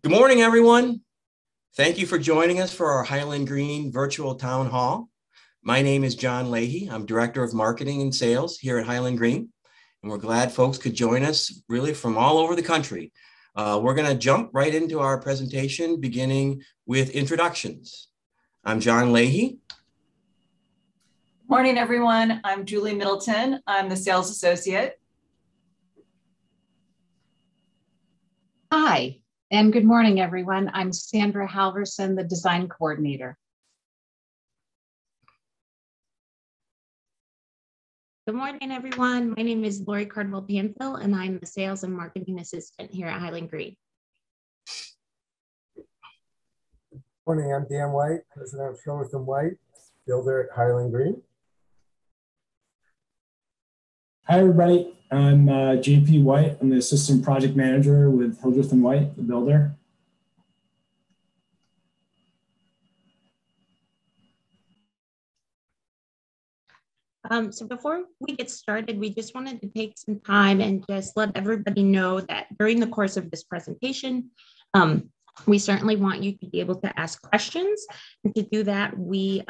Good morning, everyone. Thank you for joining us for our Highland Green virtual town hall. My name is John Leahy. I'm Director of Marketing and Sales here at Highland Green, and we're glad folks could join us really from all over the country. We're going to jump right into our presentation, beginning with introductions. I'm John Leahy. Morning, everyone. I'm Julie Middleton. I'm the Sales Associate. Hi, and good morning, everyone. I'm Sandra Halverson, the Design Coordinator. Good morning, everyone. My name is Lori Cardwell-Panfill, and I'm the Sales and Marketing Assistant here at Highland Green. Good morning, I'm Dan White, President of Hildreth & White, builder at Highland Green. Hi, everybody. I'm JP White. I'm the Assistant Project Manager with Hildreth & White, the builder. So before we get started, we just wanted to take some time and just let everybody know that during the course of this presentation, we certainly want you to be able to ask questions. And to do that, we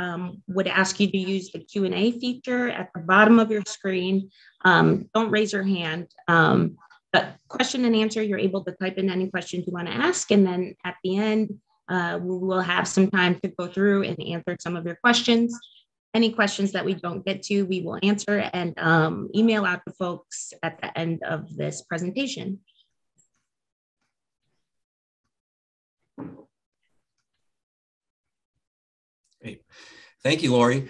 would ask you to use the Q&A feature at the bottom of your screen. Don't raise your hand, but question and answer, you're able to type in any questions you want to ask. And then at the end, we will have some time to go through and answer some of your questions. Any questions that we don't get to, we will answer and email out to folks at the end of this presentation. Great. Thank you, Lori.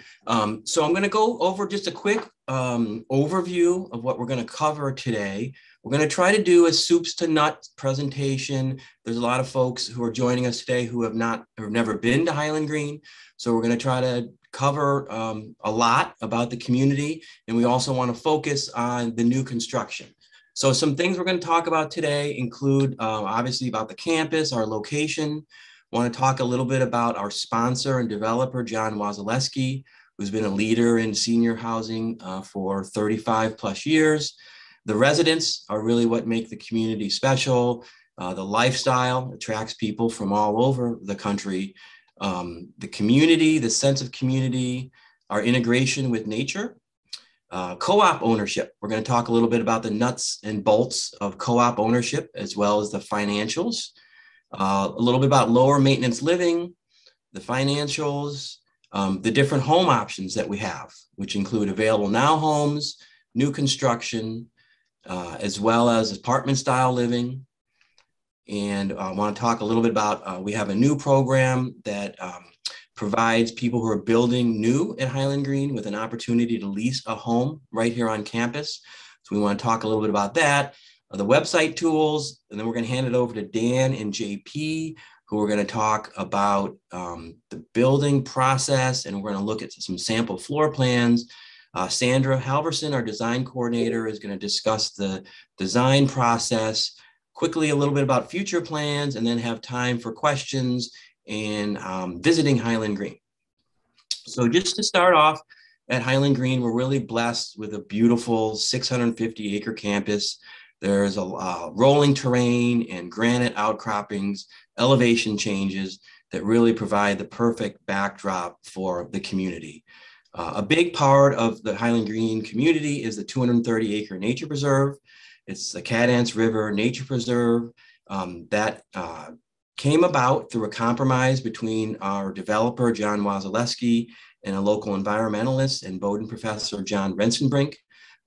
So I'm going to go over just a quick overview of what we're going to cover today. We're going to try to do a soups to nuts presentation. There's a lot of folks who are joining us today who have never been to Highland Green. So we're going to try to cover a lot about the community, and we also want to focus on the new construction. So some things we're going to talk about today include obviously about the campus, our location. Want to talk a little bit about our sponsor and developer, John Wasilewski, who's been a leader in senior housing for 35 plus years. The residents are really what make the community special. The lifestyle attracts people from all over the country. The community, the sense of community, our integration with nature, co-op ownership. We're going to talk a little bit about the nuts and bolts of co-op ownership, as well as the financials. A little bit about lower maintenance living, the financials, the different home options that we have, which include available now homes, new construction, as well as apartment style living. And I want to talk a little bit about, we have a new program that provides people who are building new at Highland Green with an opportunity to lease a home right here on campus. So we want to talk a little bit about that. The website tools, and then we're going to hand it over to Dan and JP, who are going to talk about the building process, and we're going to look at some sample floor plans. Sandra Halverson, our design coordinator, is going to discuss the design process, quickly a little bit about future plans, and then have time for questions and visiting Highland Green. So just to start off, at Highland Green, we're really blessed with a beautiful 650-acre campus. There's a rolling terrain and granite outcroppings, elevation changes that really provide the perfect backdrop for the community. A big part of the Highland Green community is the 230-acre nature preserve. It's the Cadance River Nature Preserve that came about through a compromise between our developer, John Wasilewski, and a local environmentalist and Bowdoin professor, John Rensenbrink.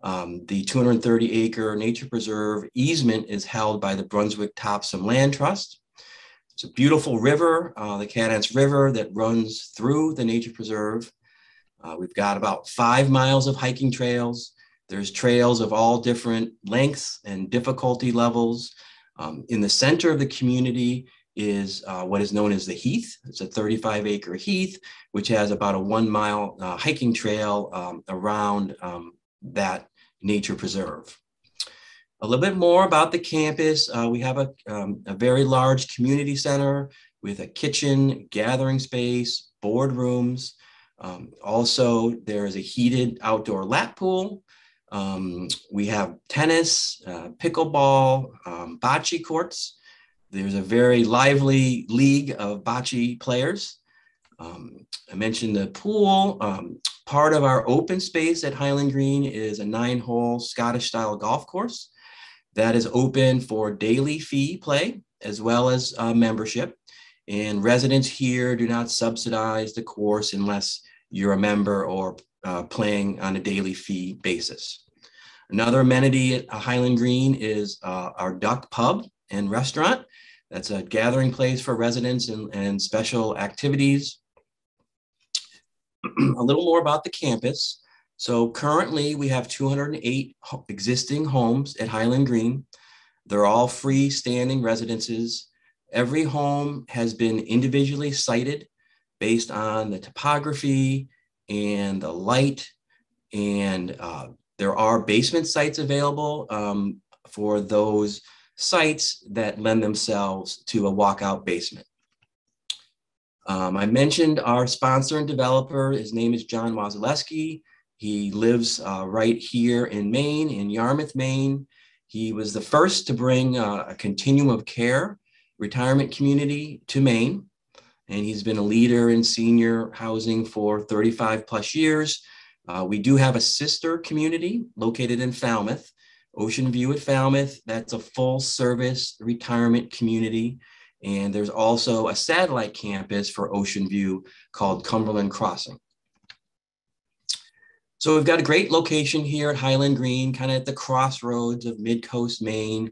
The 230-acre nature preserve easement is held by the Brunswick Topsom Land Trust. It's a beautiful river, the Cadance River, that runs through the nature preserve. We've got about 5 miles of hiking trails. There's trails of all different lengths and difficulty levels. In the center of the community is what is known as the Heath. It's a 35-acre heath, which has about a 1 mile hiking trail around that nature preserve. A little bit more about the campus. We have a very large community center with a kitchen, gathering space, boardrooms. Also, there is a heated outdoor lap pool. We have tennis, pickleball, bocce courts. There's a very lively league of bocce players. I mentioned the pool. Part of our open space at Highland Green is a 9-hole Scottish style golf course that is open for daily fee play as well as membership. And residents here do not subsidize the course unless you're a member or playing on a daily fee basis. Another amenity at Highland Green is our Duck Pub and Restaurant. That's a gathering place for residents and special activities. A little more about the campus. So currently we have 208 existing homes at Highland Green. They're all freestanding residences. Every home has been individually sited based on the topography and the light, and there are basement sites available for those sites that lend themselves to a walkout basement. I mentioned our sponsor and developer. His name is John Wasilewski. He lives right here in Maine, in Yarmouth, Maine. He was the first to bring a continuum of care retirement community to Maine. And he's been a leader in senior housing for 35 plus years. We do have a sister community located in Falmouth, Ocean View at Falmouth. That's a full service retirement community. And there's also a satellite campus for Ocean View called Cumberland Crossing. So we've got a great location here at Highland Green, kind of at the crossroads of Mid-Coast Maine.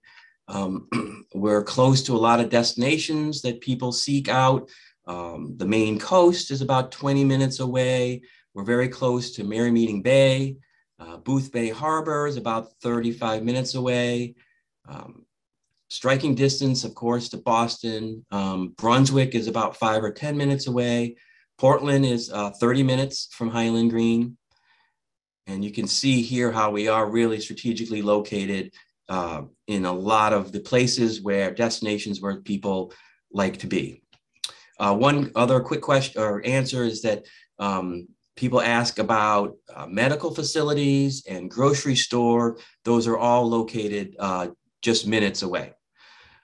We're close to a lot of destinations that people seek out. The Maine coast is about 20 minutes away. We're very close to Merrymeeting Bay. Booth Bay Harbor is about 35 minutes away. Striking distance, of course, to Boston. Brunswick is about 5 or 10 minutes away. Portland is 30 minutes from Highland Green. And you can see here how we are really strategically located in a lot of the places where destinations where people like to be. One other quick question or answer is that people ask about medical facilities and grocery store. Those are all located just minutes away.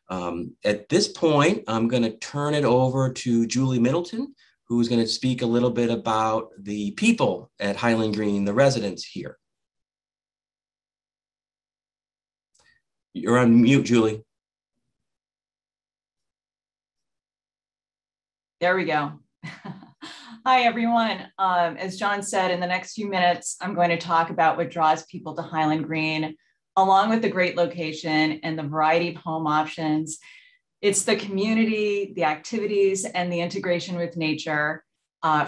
At this point, I'm going to turn it over to Julie Middleton, who's going to speak a little bit about the people at Highland Green, the residents here. You're on mute, Julie. There we go. Hi, everyone. As John said, in the next few minutes, I'm going to talk about what draws people to Highland Green, along with the great location and the variety of home options. It's the community, the activities, and the integration with nature.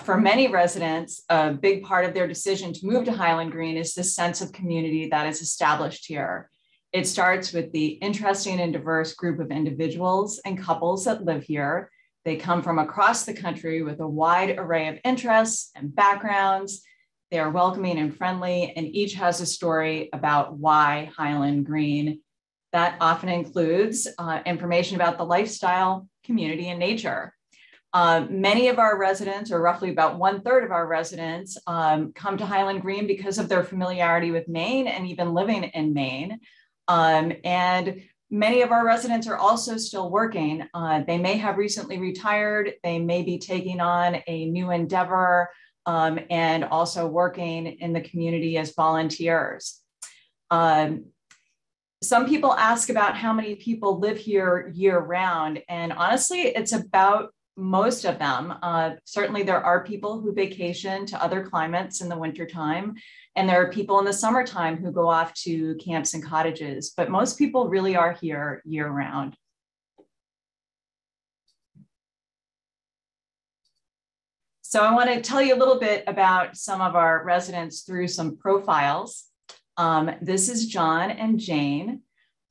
For many residents, a big part of their decision to move to Highland Green is the sense of community that is established here. It starts with the interesting and diverse group of individuals and couples that live here. They come from across the country with a wide array of interests and backgrounds. They are welcoming and friendly, and each has a story about why Highland Green. That often includes information about the lifestyle, community, and nature. Many of our residents, or roughly about 1/3 of our residents, come to Highland Green because of their familiarity with Maine and even living in Maine. And many of our residents are also still working. They may have recently retired. They may be taking on a new endeavor and also working in the community as volunteers. Some people ask about how many people live here year round, and honestly, it's about most of them. Certainly there are people who vacation to other climates in the wintertime, and there are people in the summertime who go off to camps and cottages, but most people really are here year round. So I want to tell you a little bit about some of our residents through some profiles. This is John and Jane.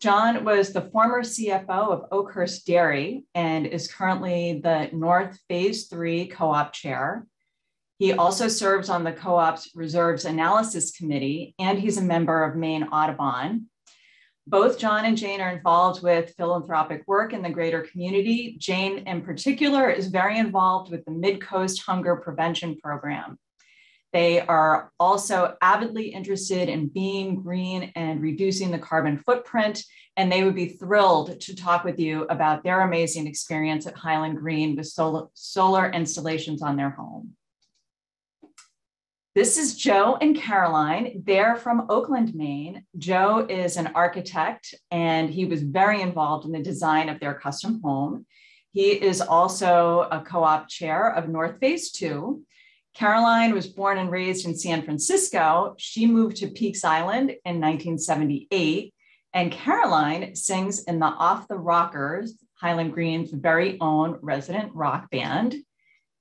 John was the former CFO of Oakhurst Dairy and is currently the North Phase 3 Co-op Chair. He also serves on the Co-op's Reserves Analysis Committee, and he's a member of Maine Audubon. Both John and Jane are involved with philanthropic work in the greater community. Jane in particular is very involved with the Mid-Coast Hunger Prevention Program. They are also avidly interested in being green and reducing the carbon footprint, and they would be thrilled to talk with you about their amazing experience at Highland Green with solar installations on their home. This is Joe and Caroline. They're from Oakland, Maine. Joe is an architect, and he was very involved in the design of their custom home. He is also a co-op chair of North Phase 2. Caroline was born and raised in San Francisco. She moved to Peaks Island in 1978. And Caroline sings in the Off the Rockers, Highland Green's very own resident rock band.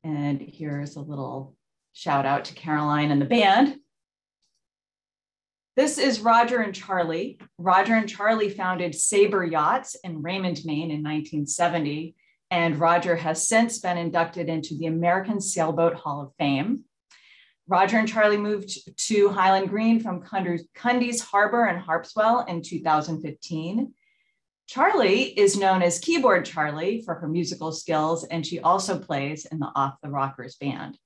And here's a little shout out to Caroline and the band. This is Roger and Charlie. Roger and Charlie founded Sabre Yachts in Raymond, Maine in 1970. And Roger has since been inducted into the American Sailboat Hall of Fame. Roger and Charlie moved to Highland Green from Cundy's Harbor and Harpswell in 2015. Charlie is known as Keyboard Charlie for her musical skills, and she also plays in the Off the Rockers band.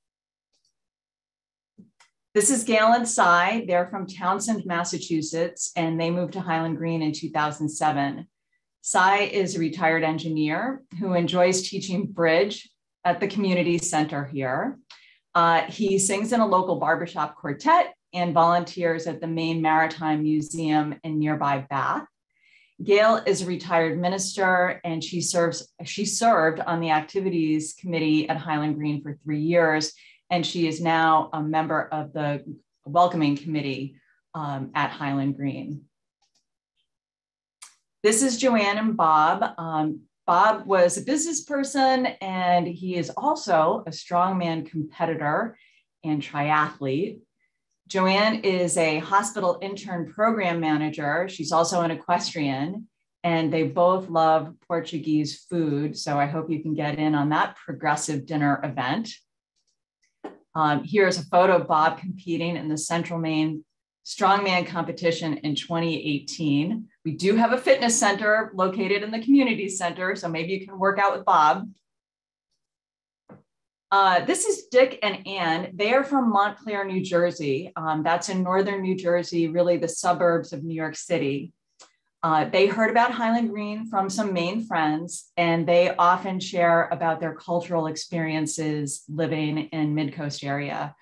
This is Gail and Cy. They're from Townsend, Massachusetts, and they moved to Highland Green in 2007. Cy is a retired engineer who enjoys teaching bridge at the community center here. He sings in a local barbershop quartet and volunteers at the Maine Maritime Museum in nearby Bath. Gail is a retired minister, and she served on the activities committee at Highland Green for 3 years, and she is now a member of the welcoming committee at Highland Green. This is Joanne and Bob. Bob was a business person, and he is also a strongman competitor and triathlete. Joanne is a hospital intern program manager. She's also an equestrian, and they both love Portuguese food. So I hope you can get in on that progressive dinner event. Here's a photo of Bob competing in the Central Maine Strongman competition in 2018. We do have a fitness center located in the community center, so maybe you can work out with Bob. This is Dick and Ann. They are from Montclair, New Jersey. That's in northern New Jersey, really the suburbs of New York City. They heard about Highland Green from some Maine friends, and they often share about their cultural experiences living in Mid-Coast area,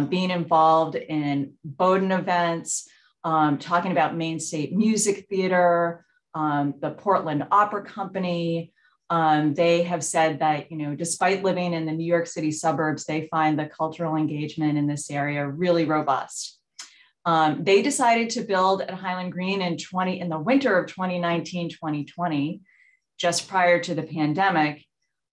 being involved in Bowdoin events, talking about Maine State Music Theater, the Portland Opera Company. They have said that, despite living in the New York City suburbs, they find the cultural engagement in this area really robust. They decided to build at Highland Green in the winter of 2019-2020, just prior to the pandemic.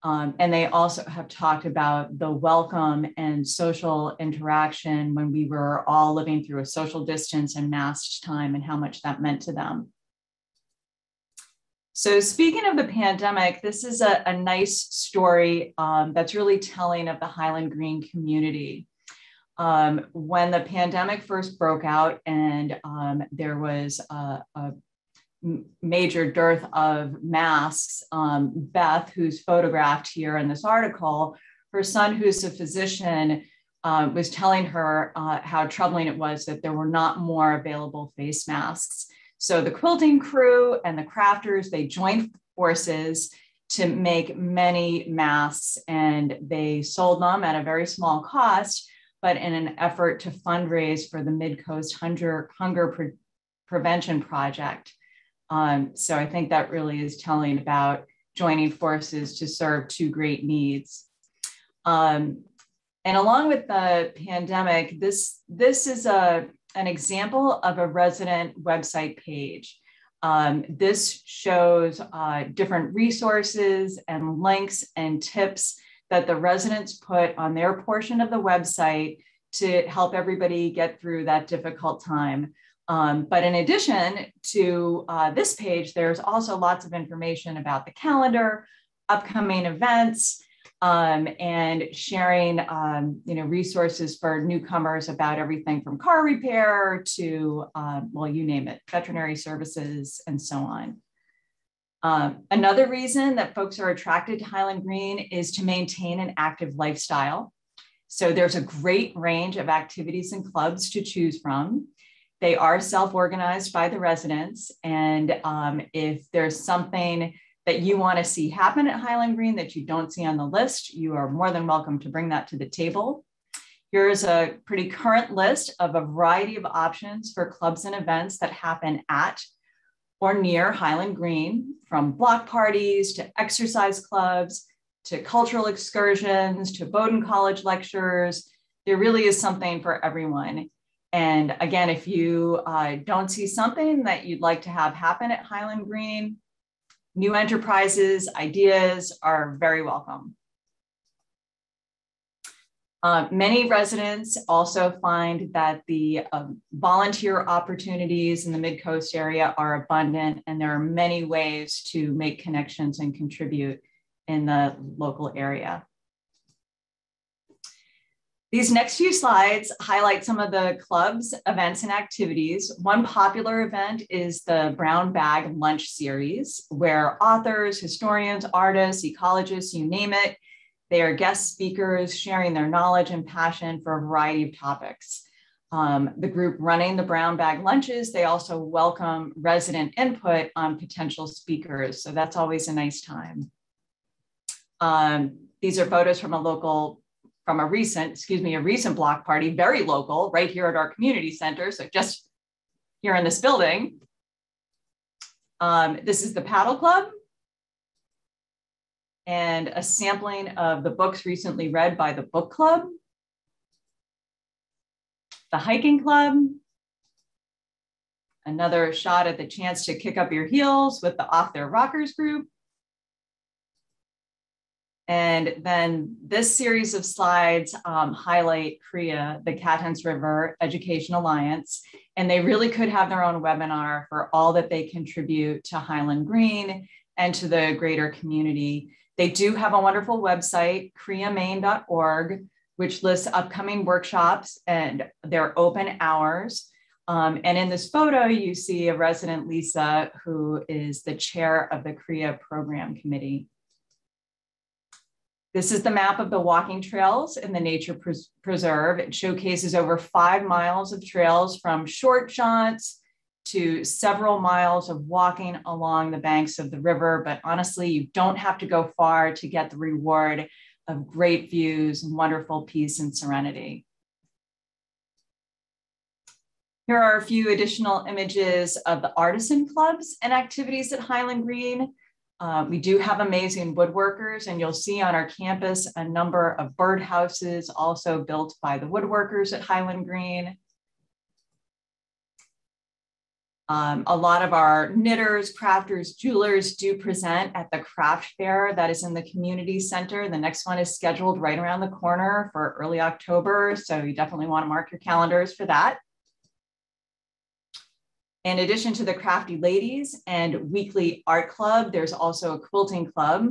And they also have talked about the welcome and social interaction when we were all living through a social distance and masked time, and how much that meant to them. So speaking of the pandemic, this is a nice story that's really telling of the Highland Green community. When the pandemic first broke out and there was a major dearth of masks, Beth, who's photographed here in this article, her son, who's a physician, was telling her how troubling it was that there were not more available face masks. So the quilting crew and the crafters, they joined forces to make many masks, and they sold them at a very small cost, but in an effort to fundraise for the Mid-Coast Hunger Prevention Project. So I think that really is telling about joining forces to serve two great needs. And along with the pandemic, this is an example of a resident website page. This shows different resources and links and tips that the residents put on their portion of the website to help everybody get through that difficult time. But in addition to this page, there's also lots of information about the calendar, upcoming events, and sharing resources for newcomers about everything from car repair to, well, you name it, veterinary services and so on. Another reason that folks are attracted to Highland Green is to maintain an active lifestyle. So there's a great range of activities and clubs to choose from. They are self-organized by the residents. And if there's something that you want to see happen at Highland Green that you don't see on the list, you are more than welcome to bring that to the table. Here's a pretty current list of a variety of options for clubs and events that happen at or near Highland Green, from block parties to exercise clubs, to cultural excursions, to Bowdoin College lectures. There really is something for everyone. And again, if you don't see something that you'd like to have happen at Highland Green, new enterprises, ideas are very welcome. Many residents also find that the volunteer opportunities in the Mid-Coast area are abundant, and there are many ways to make connections and contribute in the local area. These next few slides highlight some of the clubs, events, and activities. One popular event is the Brown Bag Lunch Series, where authors, historians, artists, ecologists, you name it, they are guest speakers sharing their knowledge and passion for a variety of topics. The group running the Brown Bag Lunches, they also welcome resident input on potential speakers. So that's always a nice time. These are photos from a recent block party, very local, right here at our community center. So just here in this building. This is the Paddle Club, and a sampling of the books recently read by the book club. The hiking club. Another shot at the chance to kick up your heels with the Off Their Rockers group. And then this series of slides highlight CREA, the Cathans River Education Alliance, and they really could have their own webinar for all that they contribute to Highland Green and to the greater community. They do have a wonderful website, creamaine.org, which lists upcoming workshops and their open hours. And in this photo, you see a resident, Lisa, who is the chair of the CREA program committee. This is the map of the walking trails in the Nature Preserve. It showcases over 5 miles of trails, from short jaunts to several miles of walking along the banks of the river. But honestly, you don't have to go far to get the reward of great views and wonderful peace and serenity. Here are a few additional images of the artisan clubs and activities at Highland Green. We do have amazing woodworkers, and you'll see on our campus a number of birdhouses also built by the woodworkers at Highland Green. A lot of our knitters, crafters, jewelers do present at the craft fair that is in the community center. The next one is scheduled right around the corner for early October, so you definitely want to mark your calendars for that. In addition to the Crafty Ladies and weekly art club, there's also a quilting club.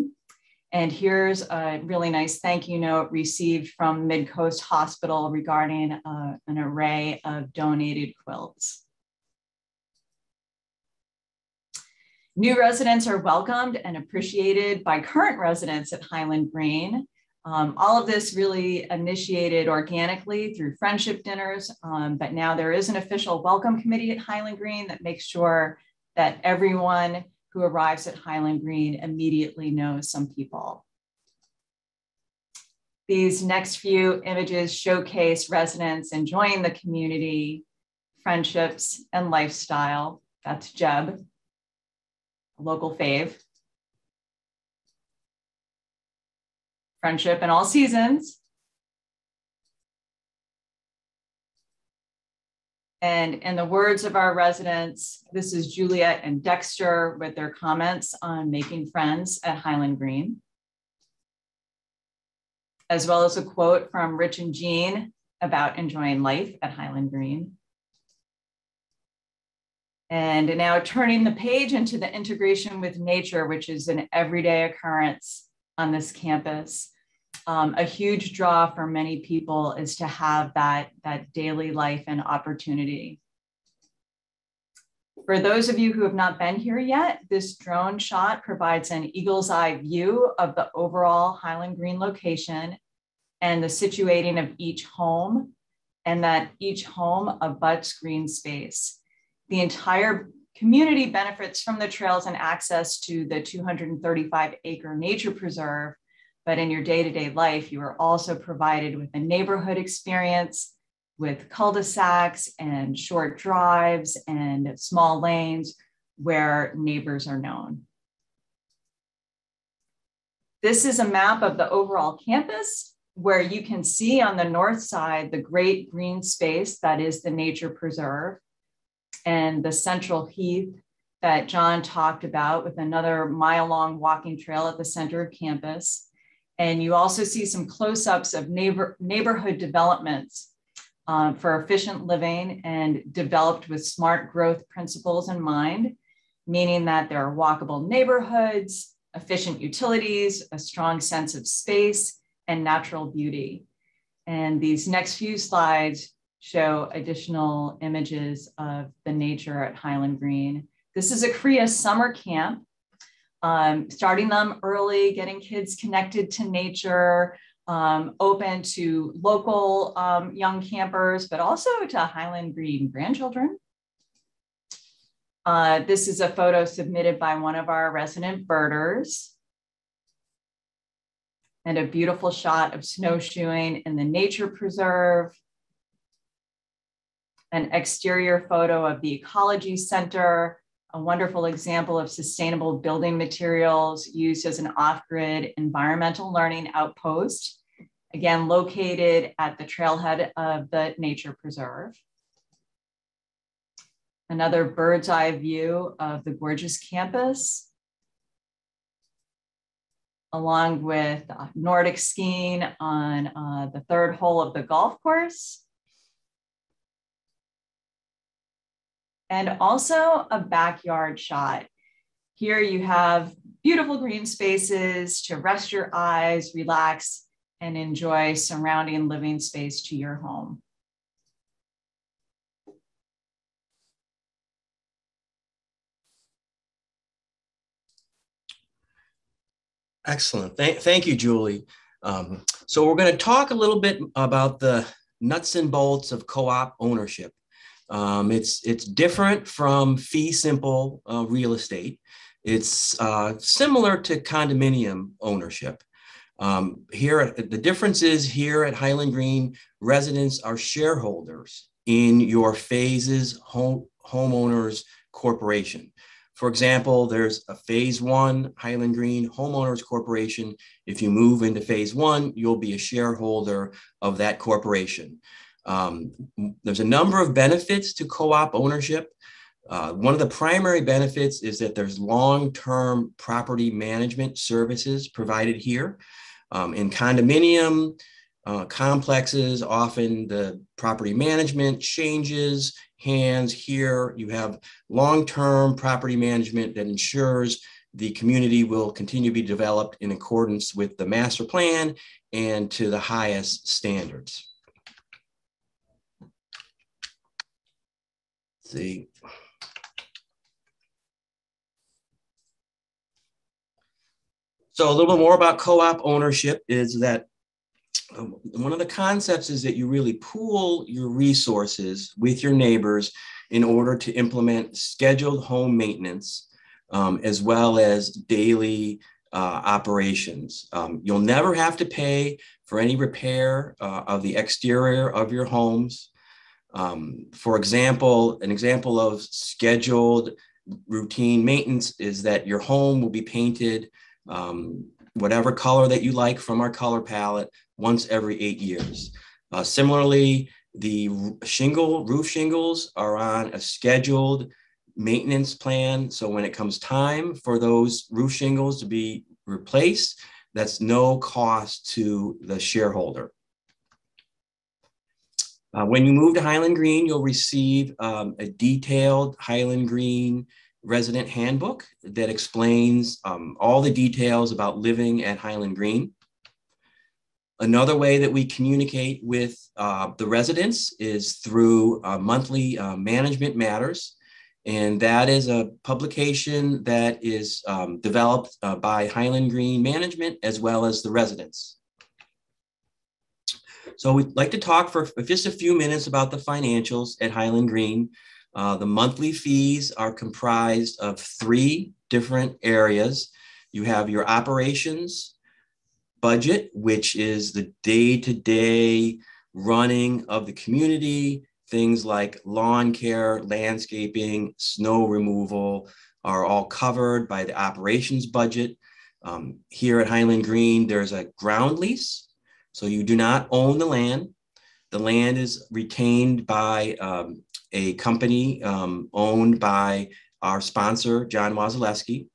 And here's a really nice thank you note received from Mid-Coast Hospital regarding an array of donated quilts. New residents are welcomed and appreciated by current residents at Highland Green. All of this really initiated organically through friendship dinners, but now there is an official welcome committee at Highland Green that makes sure that everyone who arrives at Highland Green immediately knows some people. These next few images showcase residents enjoying the community, friendships, and lifestyle. That's Jeb, a local fave. Friendship in all seasons. And in the words of our residents, this is Juliet and Dexter with their comments on making friends at Highland Green, as well as a quote from Rich and Jean about enjoying life at Highland Green. And now turning the page into the integration with nature, which is an everyday occurrence on this campus. A huge draw for many people is to have that daily life and opportunity. For those of you who have not been here yet, this drone shot provides an eagle's eye view of the overall Highland Green location. and the situating of each home, and that each home abuts green space. The entire community benefits from the trails and access to the 235-acre nature preserve, but in your day-to-day life, you are also provided with a neighborhood experience with cul-de-sacs and short drives and small lanes where neighbors are known. This is a map of the overall campus where you can see on the north side the great green space that is the nature preserve and the central heath that John talked about with another mile-long walking trail at the center of campus. And you also see some close-ups of neighborhood developments for efficient living and developed with smart growth principles in mind, meaning that there are walkable neighborhoods, efficient utilities, a strong sense of space, and natural beauty. And these next few slides show additional images of the nature at Highland Green. This is a CREA summer camp, starting them early, getting kids connected to nature, open to local young campers, but also to Highland Green grandchildren. This is a photo submitted by one of our resident birders, and a beautiful shot of snowshoeing in the nature preserve. An exterior photo of the Ecology Center, a wonderful example of sustainable building materials used as an off-grid environmental learning outpost, again, located at the trailhead of the nature preserve. Another bird's eye view of the gorgeous campus, along with Nordic skiing on the third hole of the golf course. And also a backyard shot. Here you have beautiful green spaces to rest your eyes, relax, and enjoy surrounding living space to your home. Excellent. Thank you, Julie. So we're going to talk a little bit about the nuts and bolts of co-op ownership. It's different from fee simple real estate. It's similar to condominium ownership. The difference is here at Highland Green, residents are shareholders in your phases homeowners corporation. For example, there's a phase 1 Highland Green Homeowners Corporation. If you move into phase 1, you'll be a shareholder of that corporation. There's a number of benefits to co-op ownership. One of the primary benefits is that there's long-term property management services provided here. In condominium complexes, often the property management changes hands. Here you have long-term property management that ensures the community will continue to be developed in accordance with the master plan and to the highest standards. Let's see. So a little bit more about co-op ownership is that one of the concepts is that you really pool your resources with your neighbors in order to implement scheduled home maintenance, as well as daily operations. You'll never have to pay for any repair of the exterior of your homes. For example, an example of scheduled routine maintenance is that your home will be painted whatever color that you like from our color palette once every 8 years. Similarly, the roof shingles are on a scheduled maintenance plan. So when it comes time for those roof shingles to be replaced, that's no cost to the shareholder. When you move to Highland Green, you'll receive a detailed Highland Green resident handbook that explains all the details about living at Highland Green. Another way that we communicate with the residents is through monthly management matters. And that is a publication that is developed by Highland Green management as well as the residents. So we'd like to talk for just a few minutes about the financials at Highland Green. The monthly fees are comprised of 3 different areas. You have your operations budget, which is the day-to-day running of the community. Things like lawn care, landscaping, snow removal are all covered by the operations budget. Here at Highland Green, there's a ground lease. So you do not own the land. The land is retained by a company owned by our sponsor, John Wasilewski.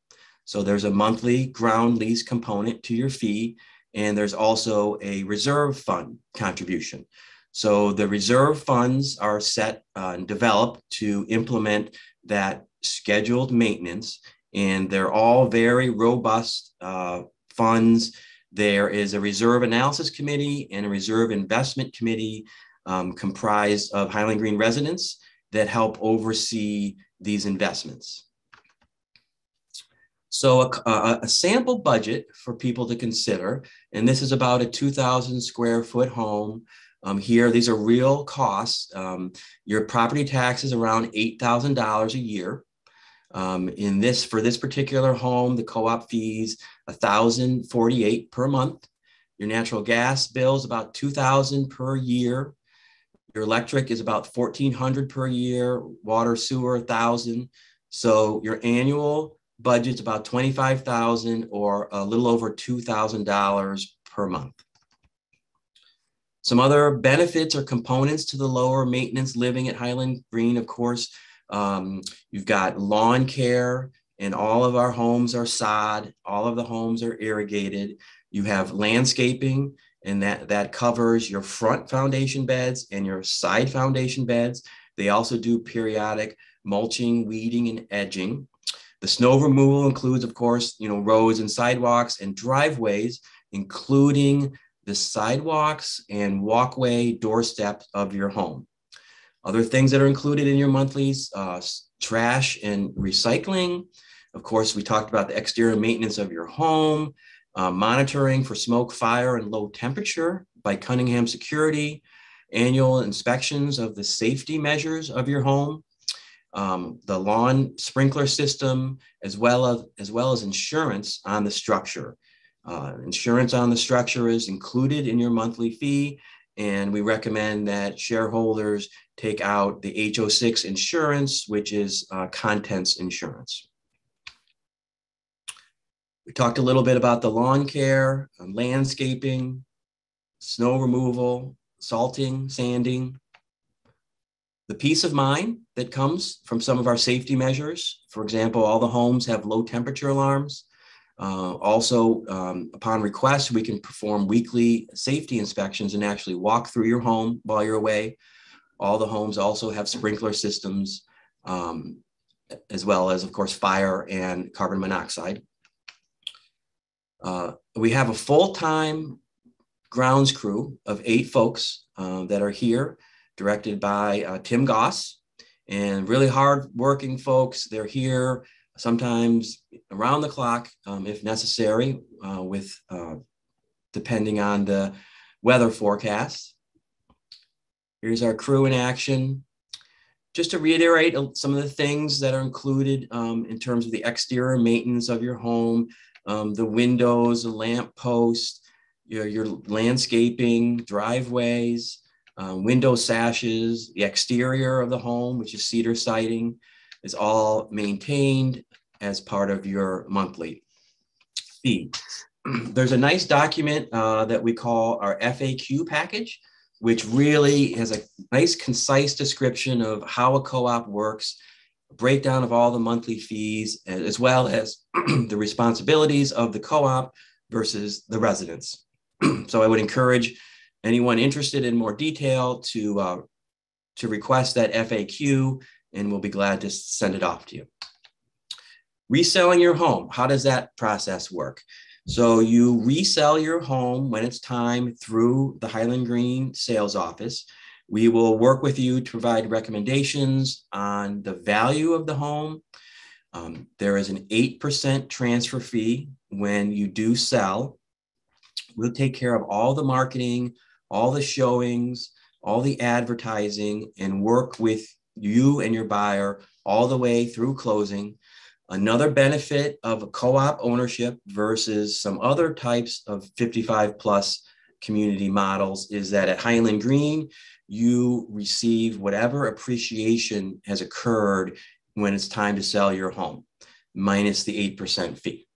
So there's a monthly ground lease component to your fee, and there's also a reserve fund contribution. So the reserve funds are set and developed to implement that scheduled maintenance, and they're all very robust funds. There is a reserve analysis committee and a reserve investment committee comprised of Highland Green residents that help oversee these investments. So a sample budget for people to consider, and this is about a 2,000 square foot home. Here, these are real costs. Your property tax is around $8,000 a year. For this particular home, the co-op fees $1,048 per month. Your natural gas bill is about $2,000 per year. Your electric is about $1,400 per year. Water, sewer, $1,000. So your annual budget's about $25,000 or a little over $2,000 per month. Some other benefits or components to the lower maintenance living at Highland Green, of course. You've got lawn care, and all of our homes are sod. All of the homes are irrigated. You have landscaping, and that covers your front foundation beds and your side foundation beds. They also do periodic mulching, weeding, and edging. The snow removal includes, of course, roads and sidewalks and driveways, including the sidewalks and walkway doorsteps of your home. Other things that are included in your monthlies, trash and recycling. Of course, we talked about the exterior maintenance of your home, monitoring for smoke, fire, and low temperature by Cunningham Security, annual inspections of the safety measures of your home, the lawn sprinkler system, as well as insurance on the structure. Insurance on the structure is included in your monthly fee, and we recommend that shareholders take out the HO6 insurance, which is contents insurance. We talked a little bit about the lawn care, landscaping, snow removal, salting, sanding. The peace of mind that comes from some of our safety measures. For example, all the homes have low temperature alarms. Also, upon request, we can perform weekly safety inspections and actually walk through your home while you're away. All the homes also have sprinkler systems, as well as, of course, fire and carbon monoxide. We have a full-time grounds crew of 8 folks that are here, directed by Tim Goss, and really hard-working folks. They're here sometimes around the clock, if necessary, depending on the weather forecast. Here's our crew in action. Just to reiterate some of the things that are included in terms of the exterior maintenance of your home, the windows, the lamp post, your landscaping, driveways, window sashes, the exterior of the home, which is cedar siding, is all maintained as part of your monthly fee. There's a nice document that we call our FAQ package, which really has a nice concise description of how a co-op works, a breakdown of all the monthly fees, as well as the responsibilities of the co-op versus the residents. So I would encourage anyone interested in more detail to request that FAQ, and we'll be glad to send it off to you. Reselling your home, how does that process work? So you resell your home when it's time through the Highland Green sales office. We will work with you to provide recommendations on the value of the home. There is an 8% transfer fee when you do sell. We'll take care of all the marketing, all the showings, all the advertising, and work with you and your buyer all the way through closing. Another benefit of a co-op ownership versus some other types of 55 plus community models is that at Highland Green, you receive whatever appreciation has occurred when it's time to sell your home, minus the 8% fee.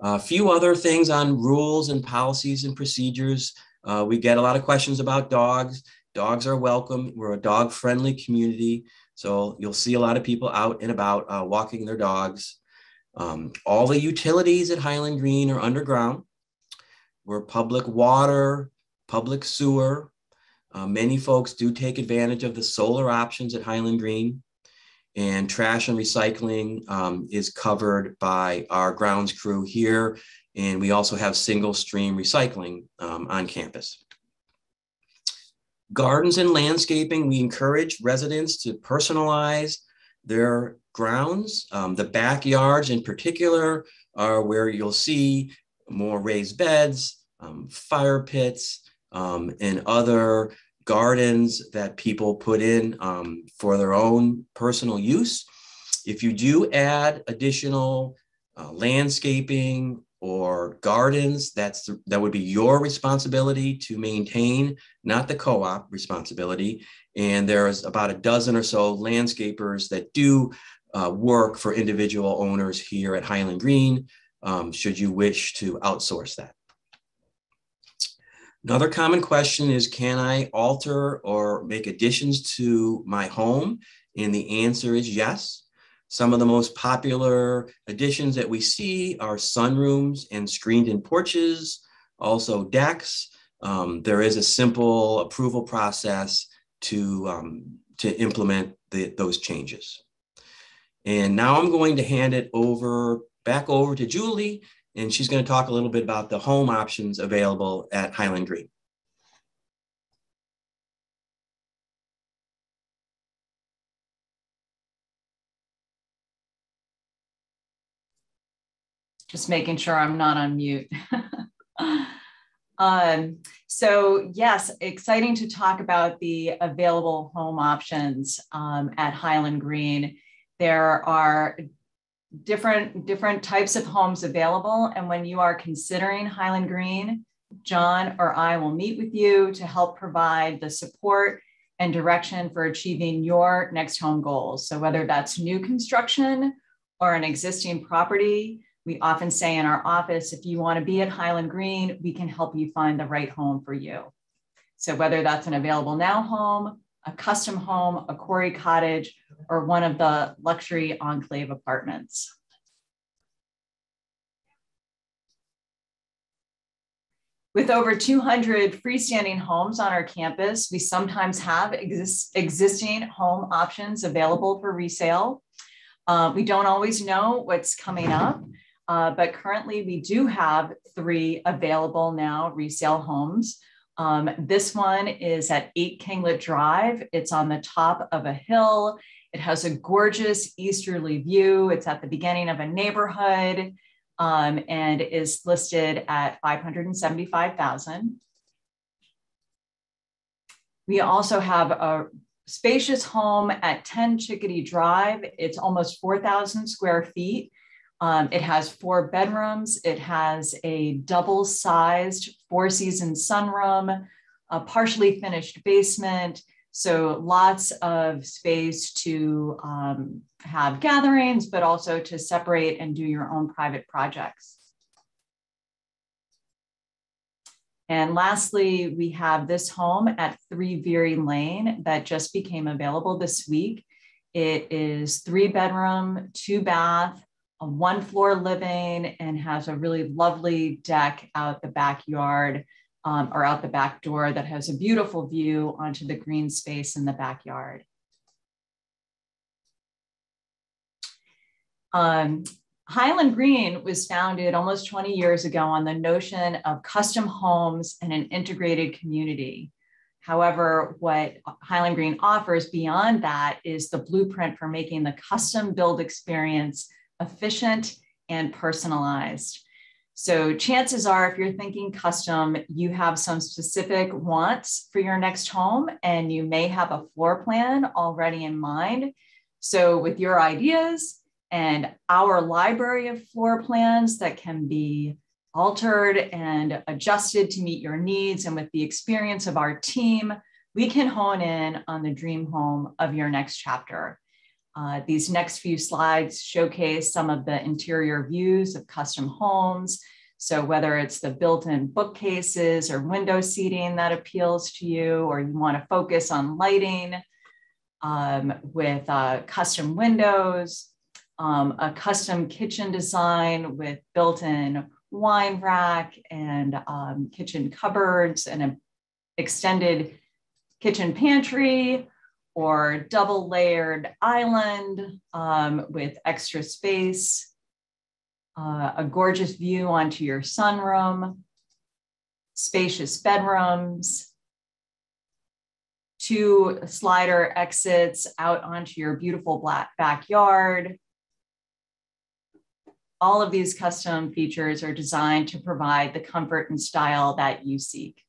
A few other things on rules and policies and procedures. We get a lot of questions about dogs. Dogs are welcome. We're a dog-friendly community, so you'll see a lot of people out and about walking their dogs. All the utilities at Highland Green are underground. We're public water, public sewer. Many folks do take advantage of the solar options at Highland Green. And trash and recycling is covered by our grounds crew here. And we also have single stream recycling on campus. Gardens and landscaping, we encourage residents to personalize their grounds. The backyards in particular are where you'll see more raised beds, fire pits, and other gardens that people put in for their own personal use. If you do add additional landscaping or gardens, that would be your responsibility to maintain, not the co-op responsibility. And there's about a dozen or so landscapers that do work for individual owners here at Highland Green, should you wish to outsource that. Another common question is, can I alter or make additions to my home? And the answer is yes. Some of the most popular additions that we see are sunrooms and screened-in porches, also decks. There is a simple approval process to implement those changes. And now I'm going to hand it back over to Julie, and she's going to talk a little bit about the home options available at Highland Green. Just making sure I'm not on mute. So yes, exciting to talk about the available home options at Highland Green. There are different types of homes available. And when you are considering Highland Green, John or I will meet with you to help provide the support and direction for achieving your next home goals. So whether that's new construction or an existing property, we often say in our office, if you want to be at Highland Green, we can help you find the right home for you. So whether that's an available now home, a custom home, a quarry cottage, or one of the luxury enclave apartments. With over 200 freestanding homes on our campus, we sometimes have existing home options available for resale. We don't always know what's coming up, but currently we do have 3 available now resale homes. This one is at 8 Kinglet Drive. It's on the top of a hill. It has a gorgeous easterly view. It's at the beginning of a neighborhood and is listed at $575,000. We also have a spacious home at 10 Chickadee Drive. It's almost 4,000 square feet. It has 4 bedrooms. It has a double-sized 4-season sunroom, a partially finished basement. So lots of space to have gatherings, but also to separate and do your own private projects. And lastly, we have this home at 3 Veery Lane that just became available this week. It is 3-bedroom, 2-bath, a 1-floor living, and has a really lovely deck out the backyard or out the back door that has a beautiful view onto the green space in the backyard. Highland Green was founded almost 20 years ago on the notion of custom homes and an integrated community. However, what Highland Green offers beyond that is the blueprint for making the custom build experience efficient and personalized. So chances are, if you're thinking custom, you have some specific wants for your next home, and you may have a floor plan already in mind. So with your ideas and our library of floor plans that can be altered and adjusted to meet your needs, and with the experience of our team, we can hone in on the dream home of your next chapter. These next few slides showcase some of the interior views of custom homes. So whether it's the built-in bookcases or window seating that appeals to you, or you want to focus on lighting with custom windows, a custom kitchen design with built-in wine rack and kitchen cupboards and an extended kitchen pantry, or double layered island with extra space, a gorgeous view onto your sunroom, spacious bedrooms, 2 slider exits out onto your beautiful black backyard. All of these custom features are designed to provide the comfort and style that you seek.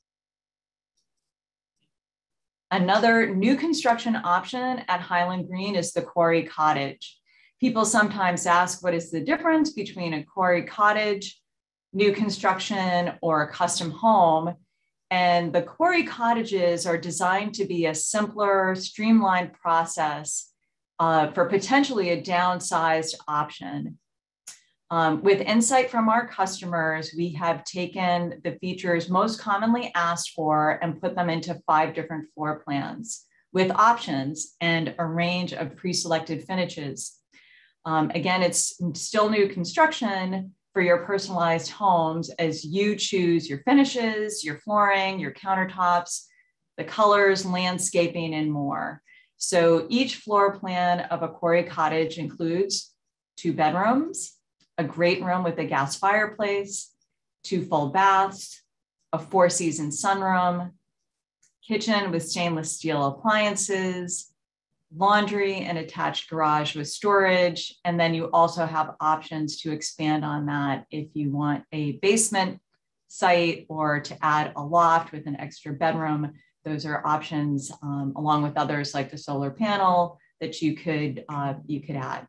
Another new construction option at Highland Green is the quarry cottage. People sometimes ask, what is the difference between a quarry cottage, new construction, or a custom home? And the quarry cottages are designed to be a simpler, streamlined process for potentially a downsized option. With insight from our customers, we have taken the features most commonly asked for and put them into 5 different floor plans with options and a range of pre-selected finishes. Again, it's still new construction for your personalized homes as you choose your finishes, your flooring, your countertops, the colors, landscaping, and more. So each floor plan of a quarry cottage includes 2 bedrooms, a great room with a gas fireplace, 2 full baths, a 4-season sunroom, kitchen with stainless steel appliances, laundry and attached garage with storage. And then you also have options to expand on that if you want a basement site or to add a loft with an extra bedroom. Those are options along with others like the solar panel that you could add.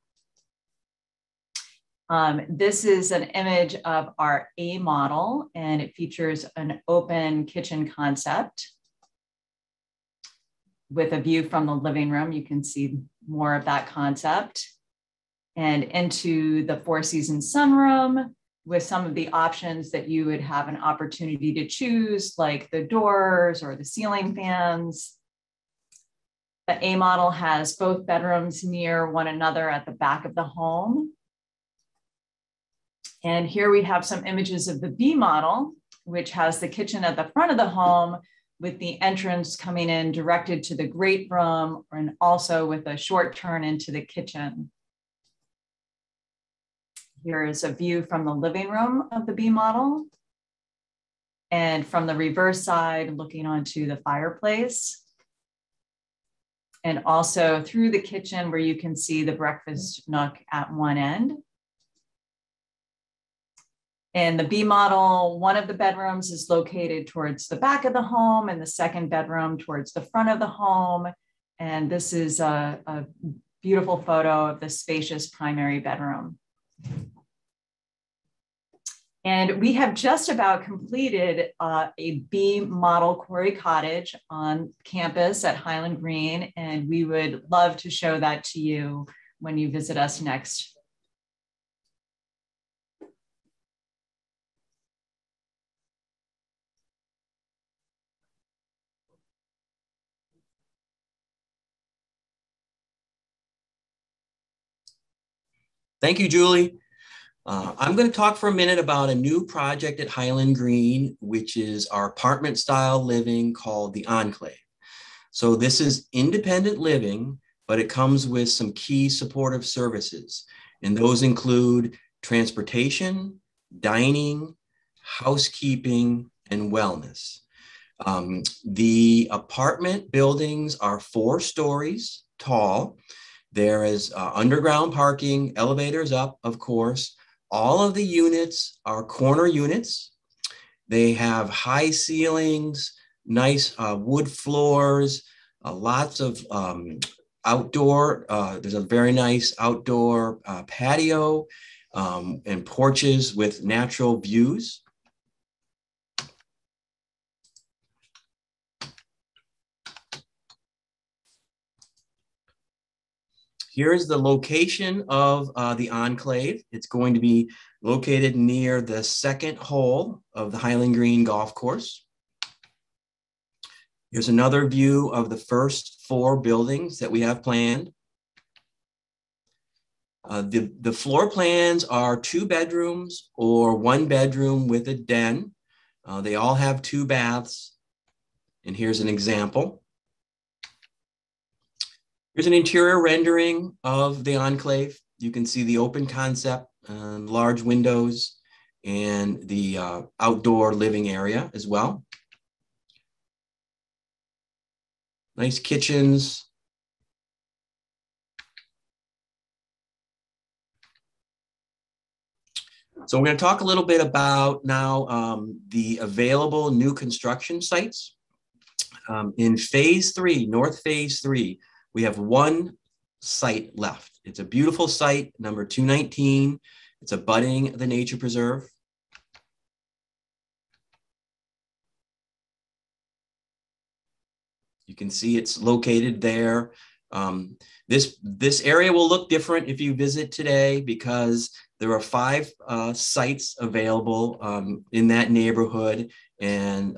This is an image of our A model, and it features an open kitchen concept with a view from the living room. You can see more of that concept, and into the 4-season sunroom with some of the options that you would have an opportunity to choose, like the doors or the ceiling fans. The A model has both bedrooms near one another at the back of the home. And here we have some images of the B model, which has the kitchen at the front of the home with the entrance coming in directed to the great room, and also with a short turn into the kitchen. Here is a view from the living room of the B model, and from the reverse side, looking onto the fireplace, and also through the kitchen where you can see the breakfast nook at one end. In the B model, one of the bedrooms is located towards the back of the home and the second bedroom towards the front of the home. And this is a beautiful photo of the spacious primary bedroom. And we have just about completed a B model quarry cottage on campus at Highland Green, and we would love to show that to you when you visit us next. Thank you, Julie. I'm going to talk for a minute about a new project at Highland Green, which is our apartment style living called the ENCLAVE. So this is independent living, but it comes with some key supportive services. And those include transportation, dining, housekeeping, and wellness. The apartment buildings are 4 stories tall. There is underground parking, elevators up, of course, All of the units are corner units. They have high ceilings, nice wood floors, lots of outdoor, there's a very nice outdoor patio and porches with natural views. Here's the location of the enclave. It's going to be located near the second hole of the Highland Green Golf Course. Here's another view of the first 4 buildings that we have planned. The floor plans are 2 bedrooms or 1 bedroom with a den. They all have 2 baths. And here's an example. Here's an interior rendering of the enclave. You can see the open concept, large windows, and the outdoor living area as well. Nice kitchens. So we're going to talk a little bit about now the available new construction sites. In phase 3, North phase 3, we have 1 site left. It's a beautiful site, number 219. It's abutting the nature preserve. You can see it's located there. This area will look different if you visit today because there are 5 sites available in that neighborhood, and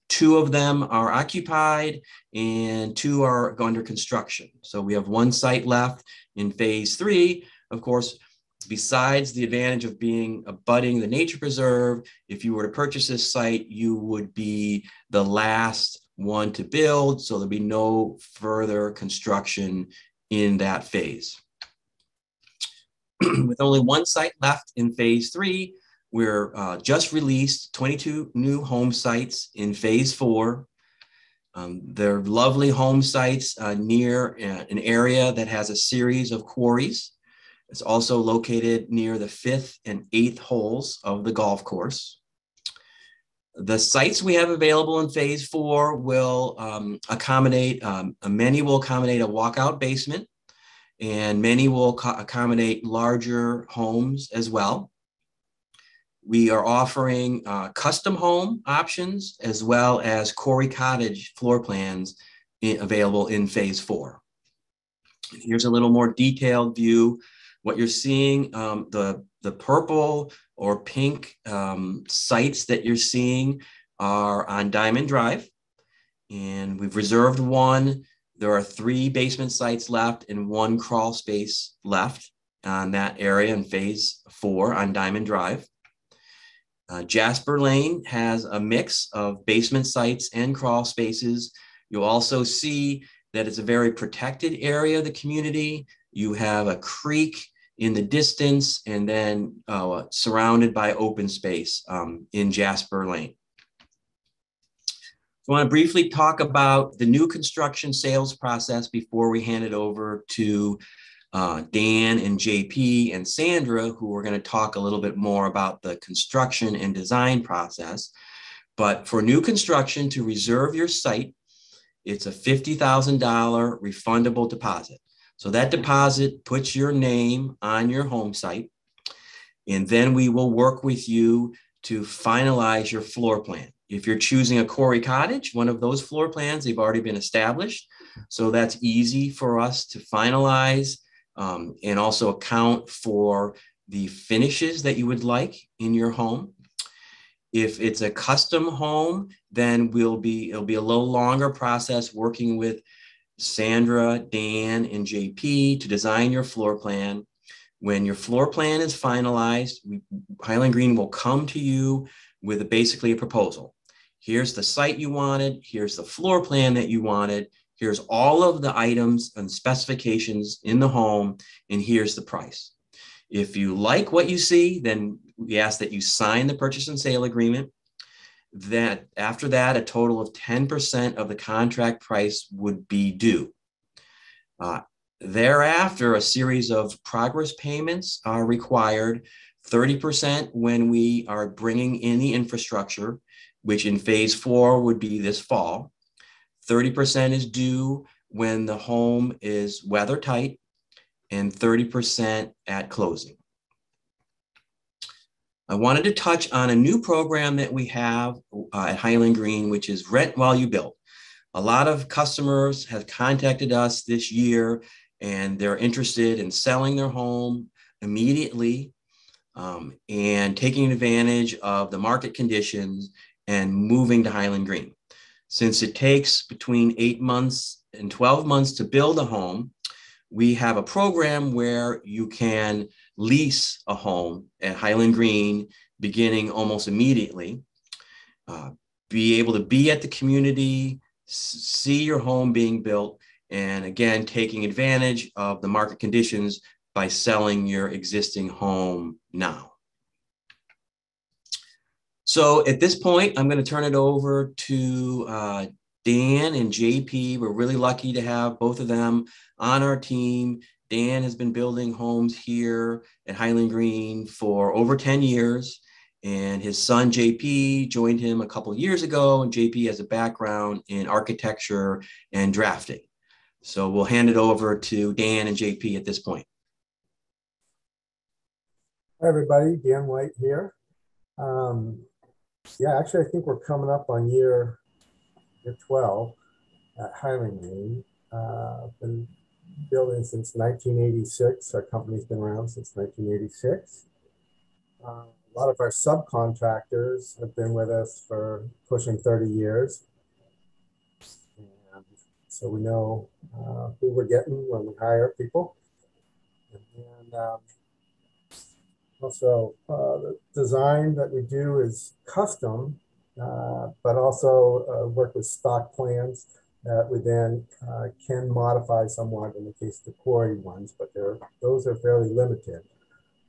2 of them are occupied and 2 are under construction. So we have 1 site left in phase 3. Of course, besides the advantage of being abutting the nature preserve, if you were to purchase this site, you would be the last one to build, so there'll be no further construction in that phase. With only 1 site left in phase 3, we're just released 22 new home sites in phase 4. They're lovely home sites near an area that has a series of quarries. It's also located near the 5th and 8th holes of the golf course. The sites we have available in phase 4 will accommodate, many will accommodate a walkout basement, and many will accommodate larger homes as well. We are offering custom home options as well as Corey Cottage floor plans available in phase 4. Here's a little more detailed view. What you're seeing, the purple or pink sites that you're seeing are on Diamond Drive, and we've reserved 1. There are 3 basement sites left and 1 crawl space left on that area in phase 4 on Diamond Drive. Jasper Lane has a mix of basement sites and crawl spaces. You'll also see that it's a very protected area of the community. You have a creek in the distance and then surrounded by open space in Jasper Lane. So I want to briefly talk about the new construction sales process before we hand it over to Dan and JP and Sandra, who are going to talk a little bit more about the construction and design process. But for new construction, to reserve your site, it's a $50,000 refundable deposit. So that deposit puts your name on your home site, and then we will work with you to finalize your floor plan. If you're choosing a Corey Cottage, one of those floor plans, they've already been established. So that's easy for us to finalize and also account for the finishes that you would like in your home. If it's a custom home, then it'll be a little longer process working with Sandra, Dan, and JP to design your floor plan. When your floor plan is finalized, Highland Green will come to you with basically a proposal. Here's the site you wanted. Here's the floor plan that you wanted. Here's all of the items and specifications in the home, and here's the price. If you like what you see, then we ask that you sign the purchase and sale agreement. That after that, a total of 10% of the contract price would be due. Thereafter, a series of progress payments are required 30% when we are bringing in the infrastructure, which in phase 4 would be this fall. 30% is due when the home is weather tight, and 30% at closing. I wanted to touch on a new program that we have at Highland Green, which is Rent While You Build. A lot of customers have contacted us this year, and they're interested in selling their home immediately and taking advantage of the market conditions and moving to Highland Green. Since it takes between 8 months and 12 months to build a home, we have a program where you can lease a home at Highland Green beginning almost immediately, be able to be at the community, see your home being built, and again, taking advantage of the market conditions by selling your existing home now. So at this point, I'm going to turn it over to Dan and JP. We're really lucky to have both of them on our team. Dan has been building homes here at Highland Green for over 10 years. And his son, JP, joined him a couple of years ago. And JP has a background in architecture and drafting. So we'll hand it over to Dan and JP at this point. Hi, everybody. Dan White here. Yeah, actually, I think we're coming up on year 12 at Highland Green. Been building since 1986. Our company's been around since 1986. A lot of our subcontractors have been with us for pushing 30 years. And so we know who we're getting when we hire people. And also, the design that we do is custom, but also work with stock plans that we then can modify somewhat in the case of the quarry ones, but those are fairly limited.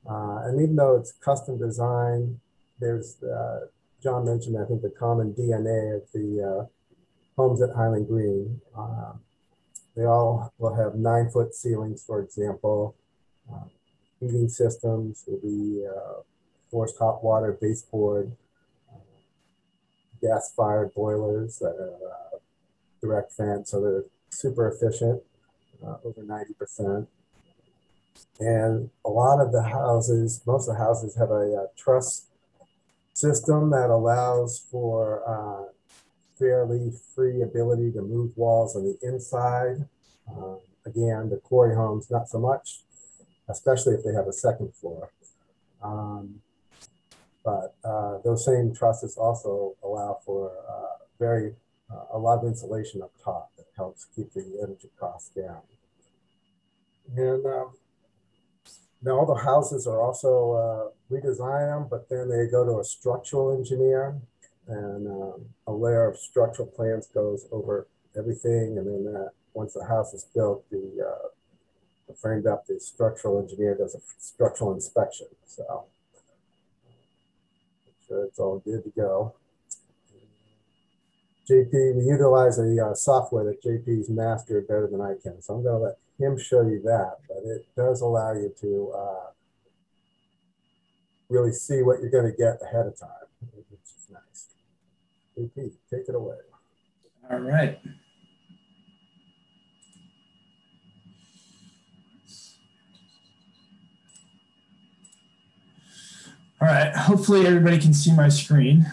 And even though it's custom design, there's, John mentioned, I think, the common DNA of the homes at Highland Green. They all will have 9-foot ceilings, for example. Heating systems will be forced hot water baseboard, gas-fired boilers that are direct fan, so they're super efficient, over 90%. And a lot of the houses, most of the houses have a truss system that allows for fairly free ability to move walls on the inside. Again, the quarry homes, not so much, especially if they have a second floor. But those same trusses also allow for a lot of insulation up top that helps keep the energy costs down. And now all the houses are also, we design them, but then they go to a structural engineer, and a layer of structural plans goes over everything. And then once the house is built, framed up, the structural engineer does a structural inspection. So make sure it's all good to go. JP, we utilize a software that JP's mastered better than I can. So I'm going to let him show you that, but it does allow you to really see what you're going to get ahead of time, which is nice. JP, take it away. All right. All right, hopefully everybody can see my screen.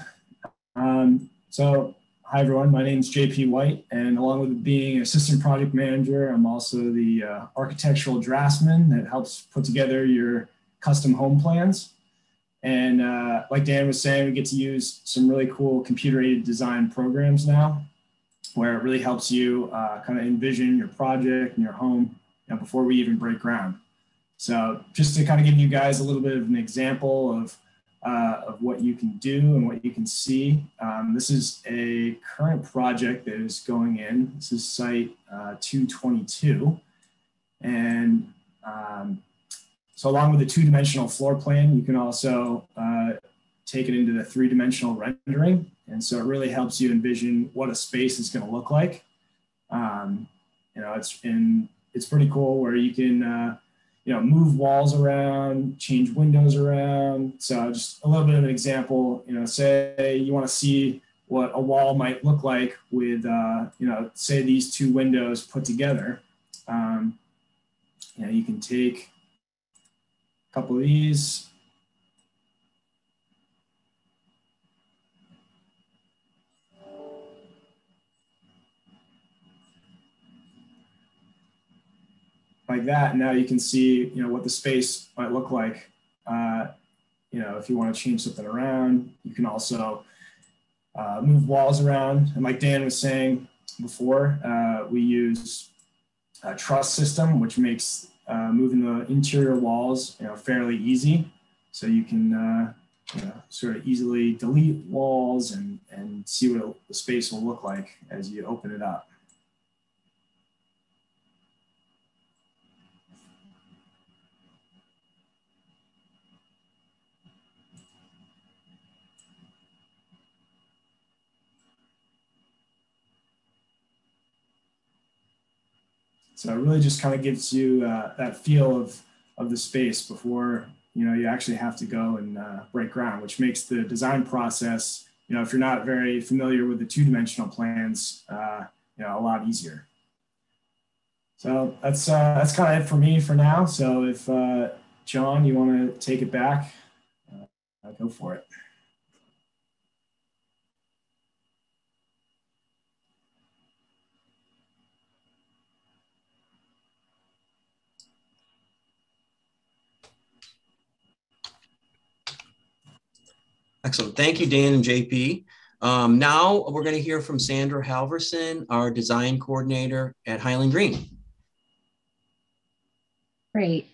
Hi everyone, my name is JP White, and along with being assistant project manager, I'm also the architectural draftsman that helps put together your custom home plans. And like Dan was saying, we get to use some really cool computer-aided design programs now, where it really helps you kind of envision your project and your home before we even break ground. So just to kind of give you guys a little bit of an example of what you can do and what you can see. This is a current project that is going in. This is site 222. And so along with the 2-dimensional floor plan, you can also take it into the 3-dimensional rendering. And so it really helps you envision what a space is going to look like. It's pretty cool where you can move walls around, change windows around. So just a little bit of an example, say you want to see what a wall might look like with, say these two windows put together. You can take a couple of these. Like that. Now you can see, what the space might look like. If you want to change something around, you can also move walls around. And like Dan was saying before, we use a truss system, which makes moving the interior walls, fairly easy. So you can, sort of easily delete walls and see what the space will look like as you open it up. So it really just kind of gives you that feel of the space before you actually have to go and break ground, which makes the design process, if you're not very familiar with the two-dimensional plans, a lot easier. So that's kind of it for me for now. So if John, you want to take it back, go for it. Excellent. Thank you, Dan and JP. Now we're going to hear from Sandra Halverson, our design coordinator at Highland Green. Great.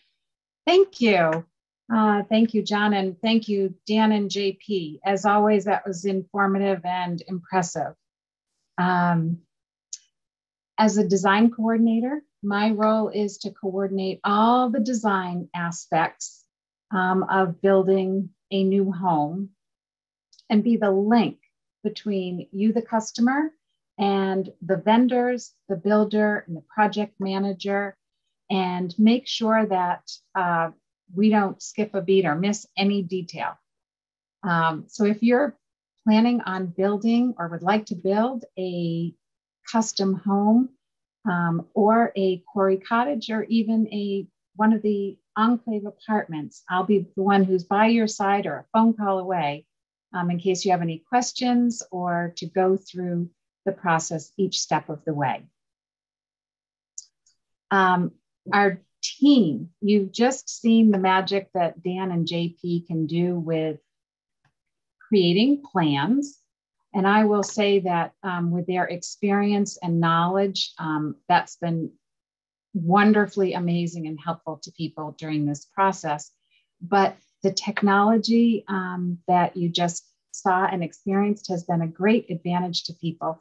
Thank you. Thank you, John, and thank you, Dan and JP. As always, that was informative and impressive. As a design coordinator, my role is to coordinate all the design aspects of building a new home and be the link between you, the customer, and the vendors, the builder, and the project manager, and make sure that we don't skip a beat or miss any detail. So if you're planning on building or would like to build a custom home or a quarry cottage or even one of the enclave apartments, I'll be the one who's by your side or a phone call away in case you have any questions or to go through the process each step of the way. Our team, you've just seen the magic that Dan and JP can do with creating plans. And I will say that with their experience and knowledge, that's been wonderfully amazing and helpful to people during this process. But the technology that you just saw and experienced has been a great advantage to people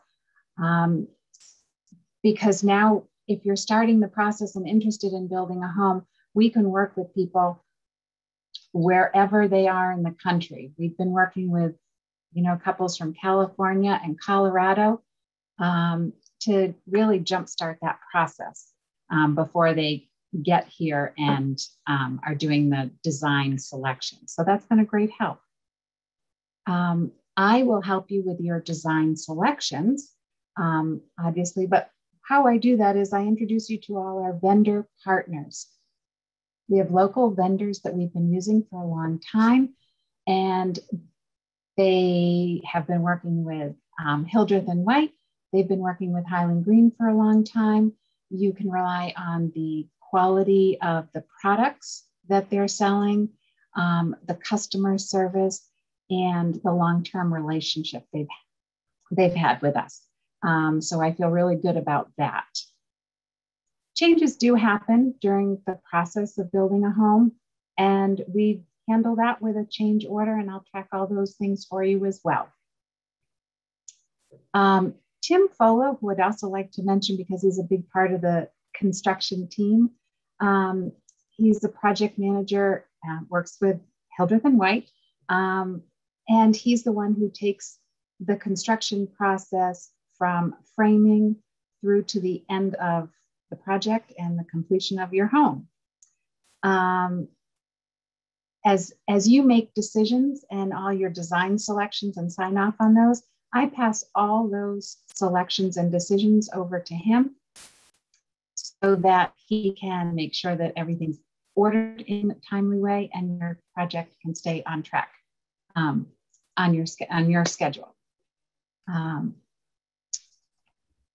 because now if you're starting the process and interested in building a home, we can work with people wherever they are in the country. We've been working with, couples from California and Colorado to really jumpstart that process before they get here and are doing the design selection. So that's been a great help. I will help you with your design selections, obviously, but how I do that is I introduce you to all our vendor partners. We have local vendors that we've been using for a long time, and they have been working with Hildreth and White. They've been working with Highland Green for a long time. You can rely on the quality of the products that they're selling, the customer service, and the long-term relationship they've had with us. So I feel really good about that. Changes do happen during the process of building a home, and we handle that with a change order, and I'll track all those things for you as well. Tim Folo, who I'd also like to mention because he's a big part of the construction team. He's the project manager, works with Hildreth and White, and he's the one who takes the construction process from framing through to the end of the project and the completion of your home. As you make decisions and all your design selections and sign off on those, I pass all those selections and decisions over to him so that he can make sure that everything's ordered in a timely way and your project can stay on track on your schedule.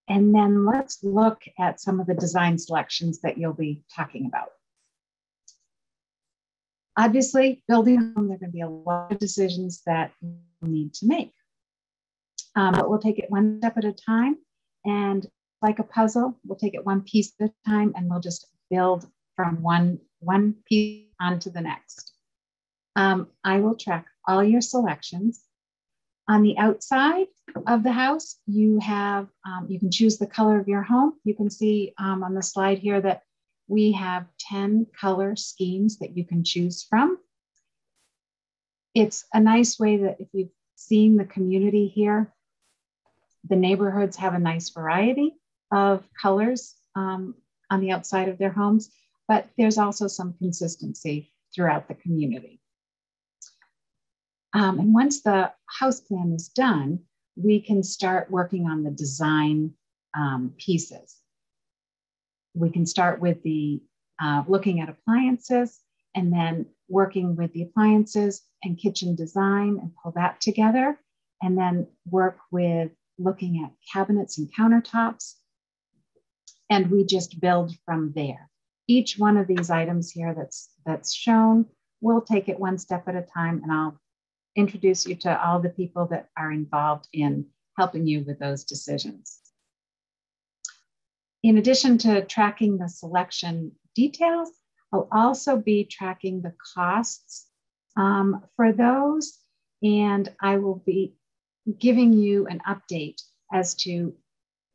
And then let's look at some of the design selections that you'll be talking about. Obviously, building a home, there are going to be a lot of decisions that you need to make. But we'll take it one step at a time. And like a puzzle, we'll take it one piece at a time and we'll just build from one piece onto the next. I will track all your selections. On the outside of the house, you have, you can choose the color of your home. You can see on the slide here that we have 10 color schemes that you can choose from. It's a nice way that if you've seen the community here, the neighborhoods have a nice variety of colors on the outside of their homes, but there's also some consistency throughout the community. And once the house plan is done, we can start working on the design pieces. We can start with the looking at appliances and then working with the appliances and kitchen design and pull that together, and then work with looking at cabinets and countertops. And we just build from there. Each one of these items here that's shown, we'll take it one step at a time, and I'll introduce you to all the people that are involved in helping you with those decisions. In addition to tracking the selection details, I'll also be tracking the costs for those, and I will be giving you an update as to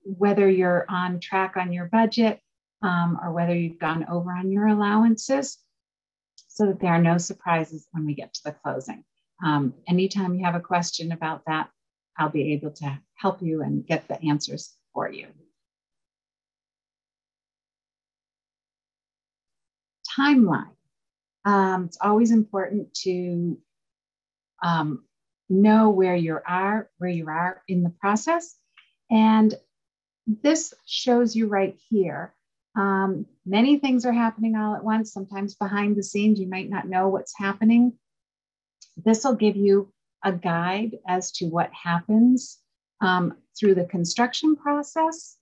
whether you're on track on your budget or whether you've gone over on your allowances, so that there are no surprises when we get to the closing. Anytime you have a question about that, I'll be able to help you and get the answers for you. Timeline. It's always important to know where you are in the process. And this shows you right here. Many things are happening all at once. Sometimes behind the scenes, you might not know what's happening. This will give you a guide as to what happens through the construction process,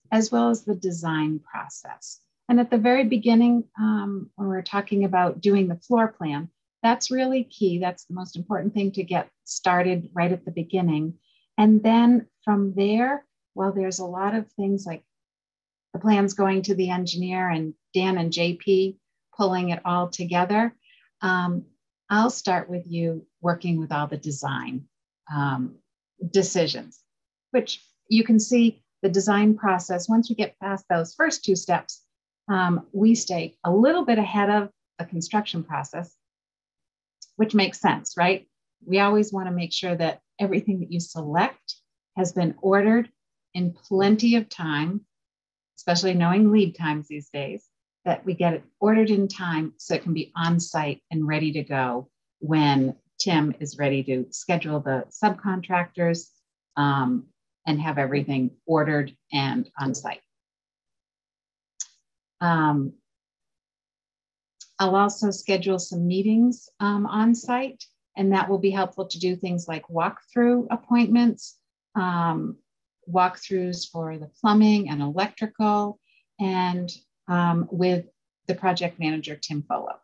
as well as the design process. And at the very beginning, when we're talking about doing the floor plan, that's really key. That's the most important thing to get started right at the beginning. And then from there, well, there's a lot of things like the plans going to the engineer and Dan and JP pulling it all together. I'll start with you working with all the design decisions, which you can see the design process. Once we get past those first two steps, we stay a little bit ahead of the construction process, which makes sense, right? We always want to make sure that everything that you select has been ordered in plenty of time, especially knowing lead times these days, that we get it ordered in time so it can be on site and ready to go when Tim is ready to schedule the subcontractors and have everything ordered and on site. I'll also schedule some meetings on site, and that will be helpful to do things like walkthrough appointments, walkthroughs for the plumbing and electrical, and with the project manager, Tim Folo.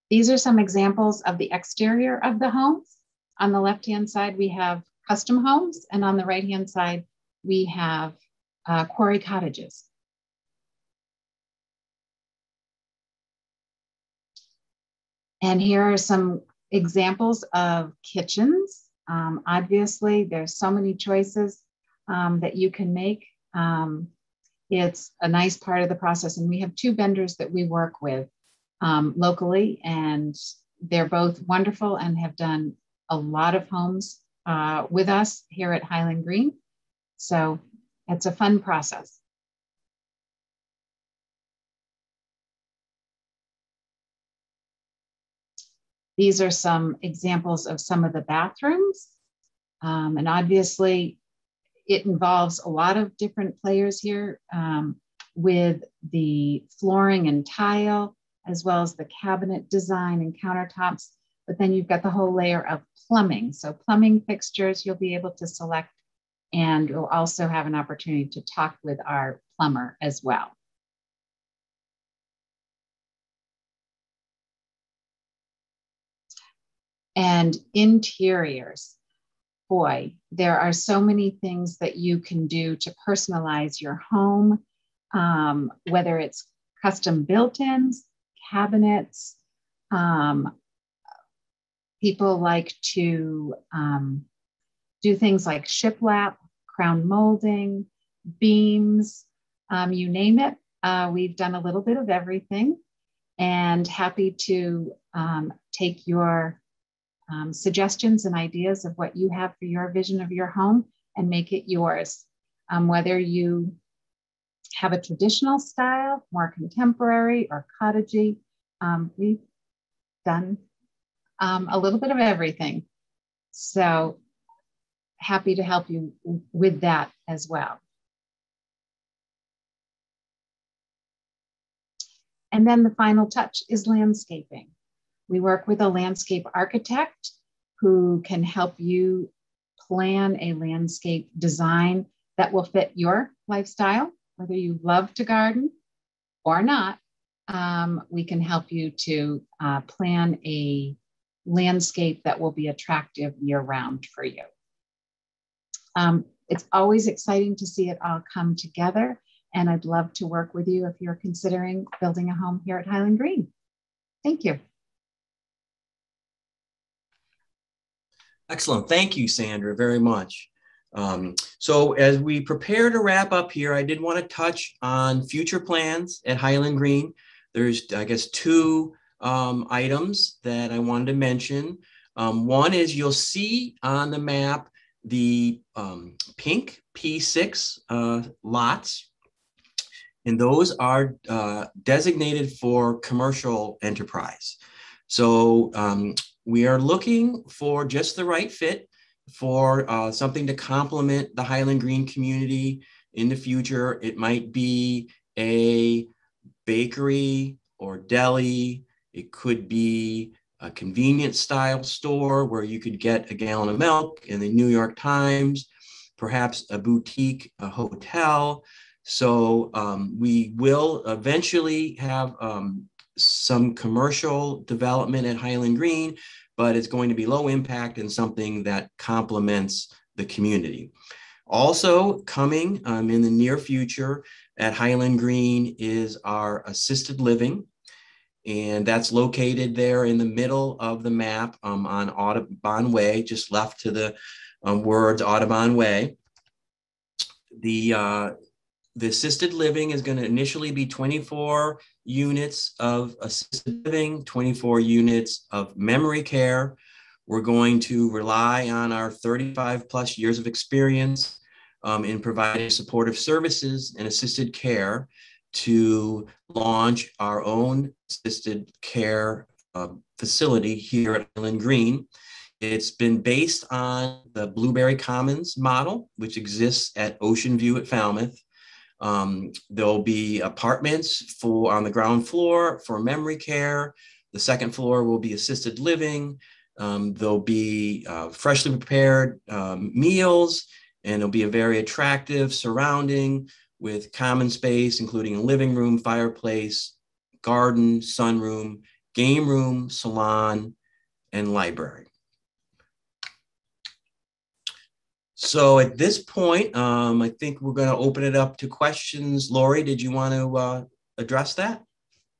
These are some examples of the exterior of the homes. On the left-hand side, we have custom homes, and on the right-hand side, we have quarry cottages. And here are some examples of kitchens. Obviously, there's so many choices that you can make. It's a nice part of the process. And we have two vendors that we work with locally, and they're both wonderful and have done a lot of homes with us here at Highland Green. So it's a fun process. These are some examples of some of the bathrooms. And obviously, it involves a lot of different players here with the flooring and tile, as well as the cabinet design and countertops. But then you've got the whole layer of plumbing. So plumbing fixtures you'll be able to select, and you'll also have an opportunity to talk with our plumber as well. And interiors. Boy, there are so many things that you can do to personalize your home, whether it's custom built-ins, cabinets. People like to do things like shiplap, crown molding, beams, you name it. We've done a little bit of everything, and happy to take your suggestions and ideas of what you have for your vision of your home and make it yours. Whether you have a traditional style, more contemporary, or cottagey, we've done a little bit of everything. So happy to help you with that as well. And then the final touch is landscaping. We work with a landscape architect who can help you plan a landscape design that will fit your lifestyle, whether you love to garden or not. We can help you to plan a landscape that will be attractive year-round for you. It's always exciting to see it all come together, and I'd love to work with you if you're considering building a home here at Highland Green. Thank you. Excellent. Thank you, Sandra, very much. So as we prepare to wrap up here, I did want to touch on future plans at Highland Green. There's, I guess, two items that I wanted to mention. One is you'll see on the map the pink P6 lots, and those are designated for commercial enterprise. So we are looking for just the right fit for something to complement the Highland Green community in the future. It might be a bakery or deli. It could be a convenience style store where you could get a gallon of milk in the New York Times, perhaps a boutique, a hotel. So we will eventually have some commercial development at Highland Green, but it's going to be low impact and something that complements the community. Also coming in the near future at Highland Green is our assisted living. And that's located there in the middle of the map on Audubon Way, just left to the words Audubon Way. The assisted living is going to initially be 24 units of assisted living, 24 units of memory care. We're going to rely on our 35 plus years of experience in providing supportive services and assisted care to launch our own assisted care facility here at Highland Green. It's been based on the Blueberry Commons model, which exists at Ocean View at Falmouth. There'll be apartments on the ground floor for memory care. The second floor will be assisted living. There'll be freshly prepared meals, and it'll be a very attractive surrounding with common space, including a living room, fireplace, garden, sunroom, game room, salon, and library. So at this point, I think we're going to open it up to questions. Lori, did you want to address that?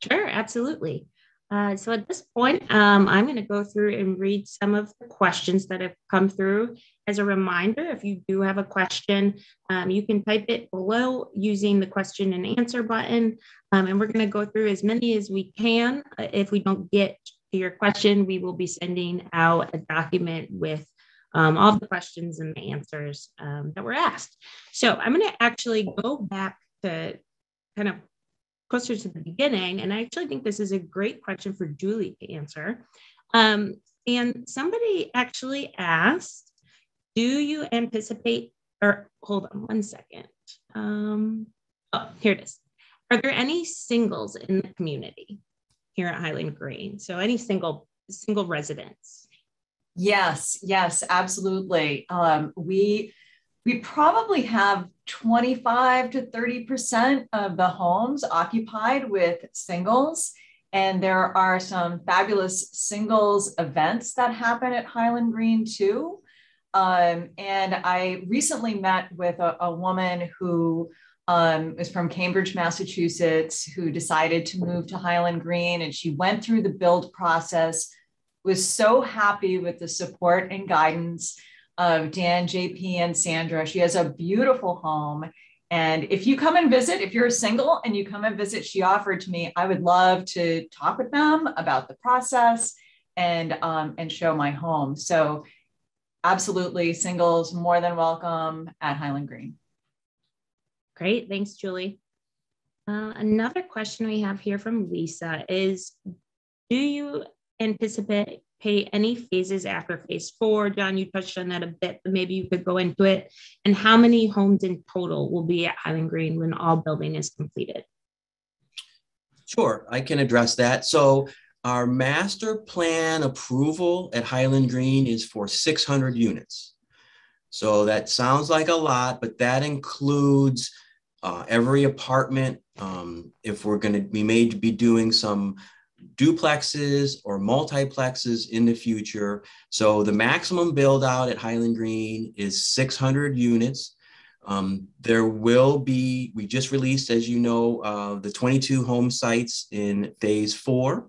Sure, absolutely. So at this point, I'm going to go through and read some of the questions that have come through. As a reminder, if you do have a question, you can type it below using the question and answer button. And we're going to go through as many as we can. If we don't get to your question, we will be sending out a document with all the questions and the answers that were asked. So I'm going to actually go back to kind of closer to the beginning. And I actually think this is a great question for Julie to answer. And somebody actually asked, do you anticipate, or hold on one second. Oh, here it is. Are there any singles in the community here at Highland Green? So any single residents? Yes, absolutely. We probably have 25 to 30% of the homes occupied with singles. And there are some fabulous singles events that happen at Highland Green too. And I recently met with a woman who is from Cambridge, Massachusetts, who decided to move to Highland Green, and she went through the build process, was so happy with the support and guidance of Dan, JP, and Sandra. She has a beautiful home. And if you come and visit, if you're single and you come and visit, she offered to me, I would love to talk with them about the process and show my home. So absolutely, singles more than welcome at Highland Green. Great, thanks, Julie. Another question we have here from Lisa is, do you anticipate any phases after phase 4? John, you touched on that a bit, but maybe you could go into it. And how many homes in total will be at Highland Green when all building is completed? Sure, I can address that. So our master plan approval at Highland Green is for 600 units. So that sounds like a lot, but that includes every apartment. If we're going to be made to be doing some duplexes or multiplexes in the future. So the maximum build out at Highland Green is 600 units. There will be, we just released, as you know, the 22 home sites in phase 4,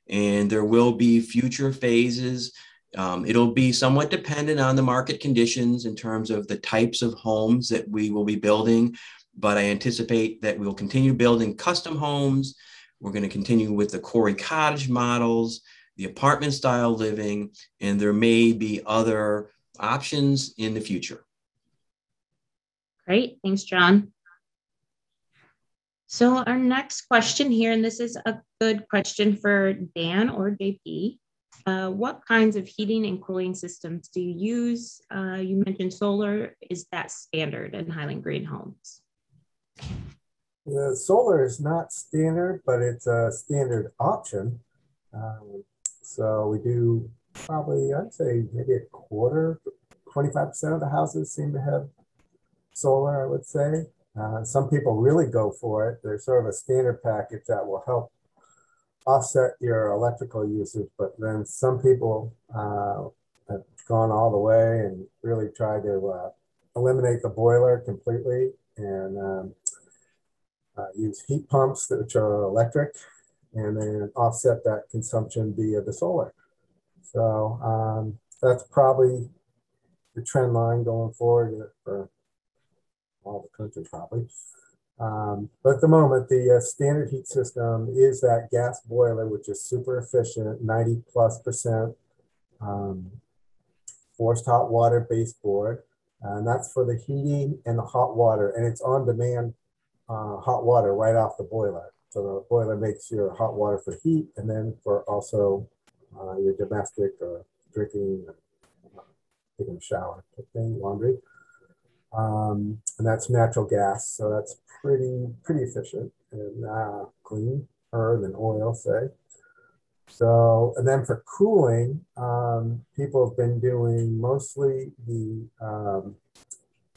and there will be future phases. It'll be somewhat dependent on the market conditions in terms of the types of homes that we will be building, but I anticipate that we'll continue building custom homes. We're going to continue with the Corey Cottage models, the apartment style living, and there may be other options in the future. Great, thanks, John. So our next question here, and this is a good question for Dan or JP. What kinds of heating and cooling systems do you use? You mentioned solar. Is that standard in Highland Green homes? The solar is not standard, but it's a standard option. So we do probably, I'd say maybe a quarter, 25% of the houses seem to have solar, I would say. Some people really go for it. There's sort of a standard package that will help offset your electrical usage, but then some people have gone all the way and really tried to eliminate the boiler completely and use heat pumps, which are electric, and then offset that consumption via the solar. So that's probably the trend line going forward for all the country probably. But at the moment, the standard heat system is that gas boiler, which is super efficient, 90+%, forced hot water baseboard. And that's for the heating and the hot water. And it's on demand hot water right off the boiler. So the boiler makes your hot water for heat and then for also your domestic drinking, taking a shower, laundry. And that's natural gas, so that's pretty efficient and cleaner than oil, say. So, and then for cooling, people have been doing mostly the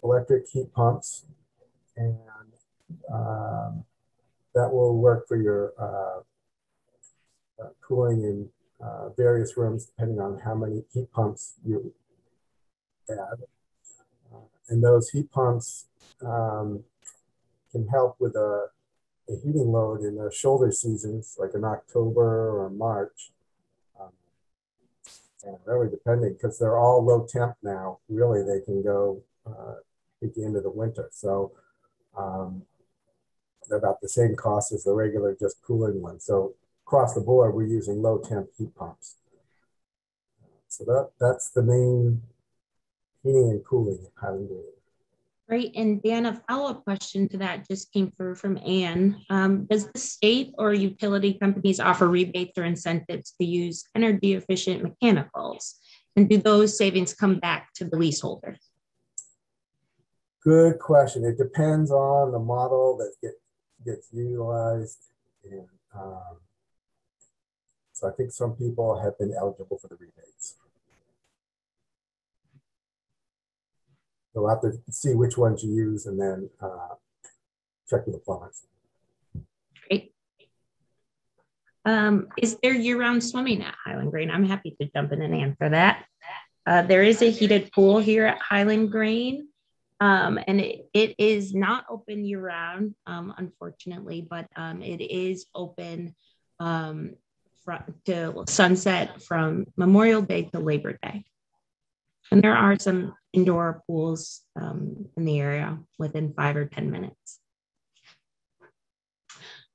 electric heat pumps, and that will work for your cooling in various rooms, depending on how many heat pumps you add. And those heat pumps can help with a heating load in the shoulder seasons, like in October or March. And really depending, because they're all low temp now, really they can go at the end of the winter. So they're about the same cost as the regular just cooling one. So across the board, we're using low temp heat pumps. So that's the main heating and cooling at Highland Green. Great. And Dan, a follow-up question to that just came through from Anne. Does the state or utility companies offer rebates or incentives to use energy efficient mechanicals? And do those savings come back to the leaseholder? Good question. It depends on the model that gets utilized. And so I think some people have been eligible for the rebates. So we'll have to see which ones you use and then check with the plumbers. Great. Is there year-round swimming at Highland Green? I'm happy to jump in and answer that. There is a heated pool here at Highland Green, and it is not open year-round, unfortunately, but it is open to sunset from Memorial Day to Labor Day. And there are some indoor pools in the area within 5 or 10 minutes.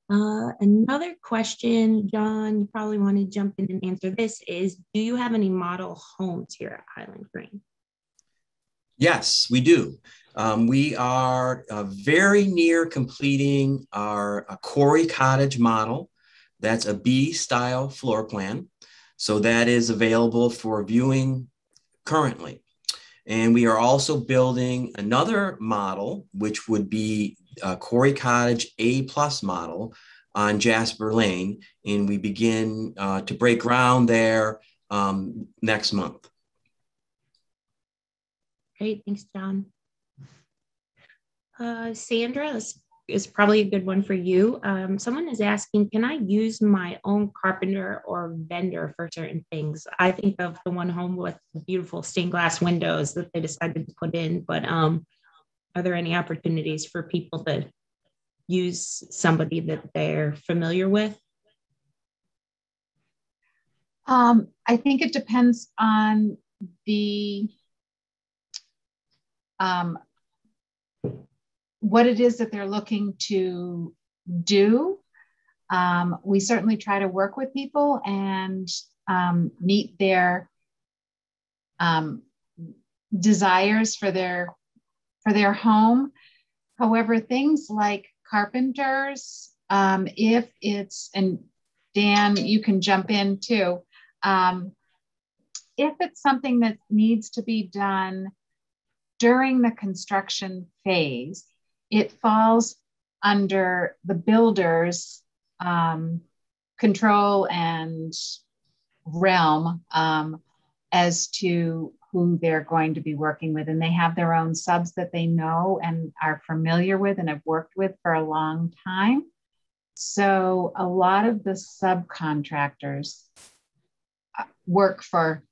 Another question, John, you probably want to jump in and answer this is, do you have any model homes here at Highland Green? Yes, we do. We are very near completing our Corey Cottage model. That's a B-style floor plan. So that is available for viewing currently. And we are also building another model, which would be a Corey Cottage A+ model on Jasper Lane. And we begin to break ground there next month. Great, thanks, John. Sandra, this is probably a good one for you. Someone is asking, can I use my own carpenter or vendor for certain things? I think of the one home with beautiful stained glass windows that they decided to put in, but are there any opportunities for people to use somebody that they're familiar with? I think it depends on the what it is that they're looking to do. We certainly try to work with people and meet their desires for their home. However, things like carpenters, if it's, and Dan, you can jump in too, if it's something that needs to be done during the construction phase, it falls under the builder's control and realm as to who they're going to be working with. And they have their own subs that they know and are familiar with and have worked with for a long time. So a lot of the subcontractors work for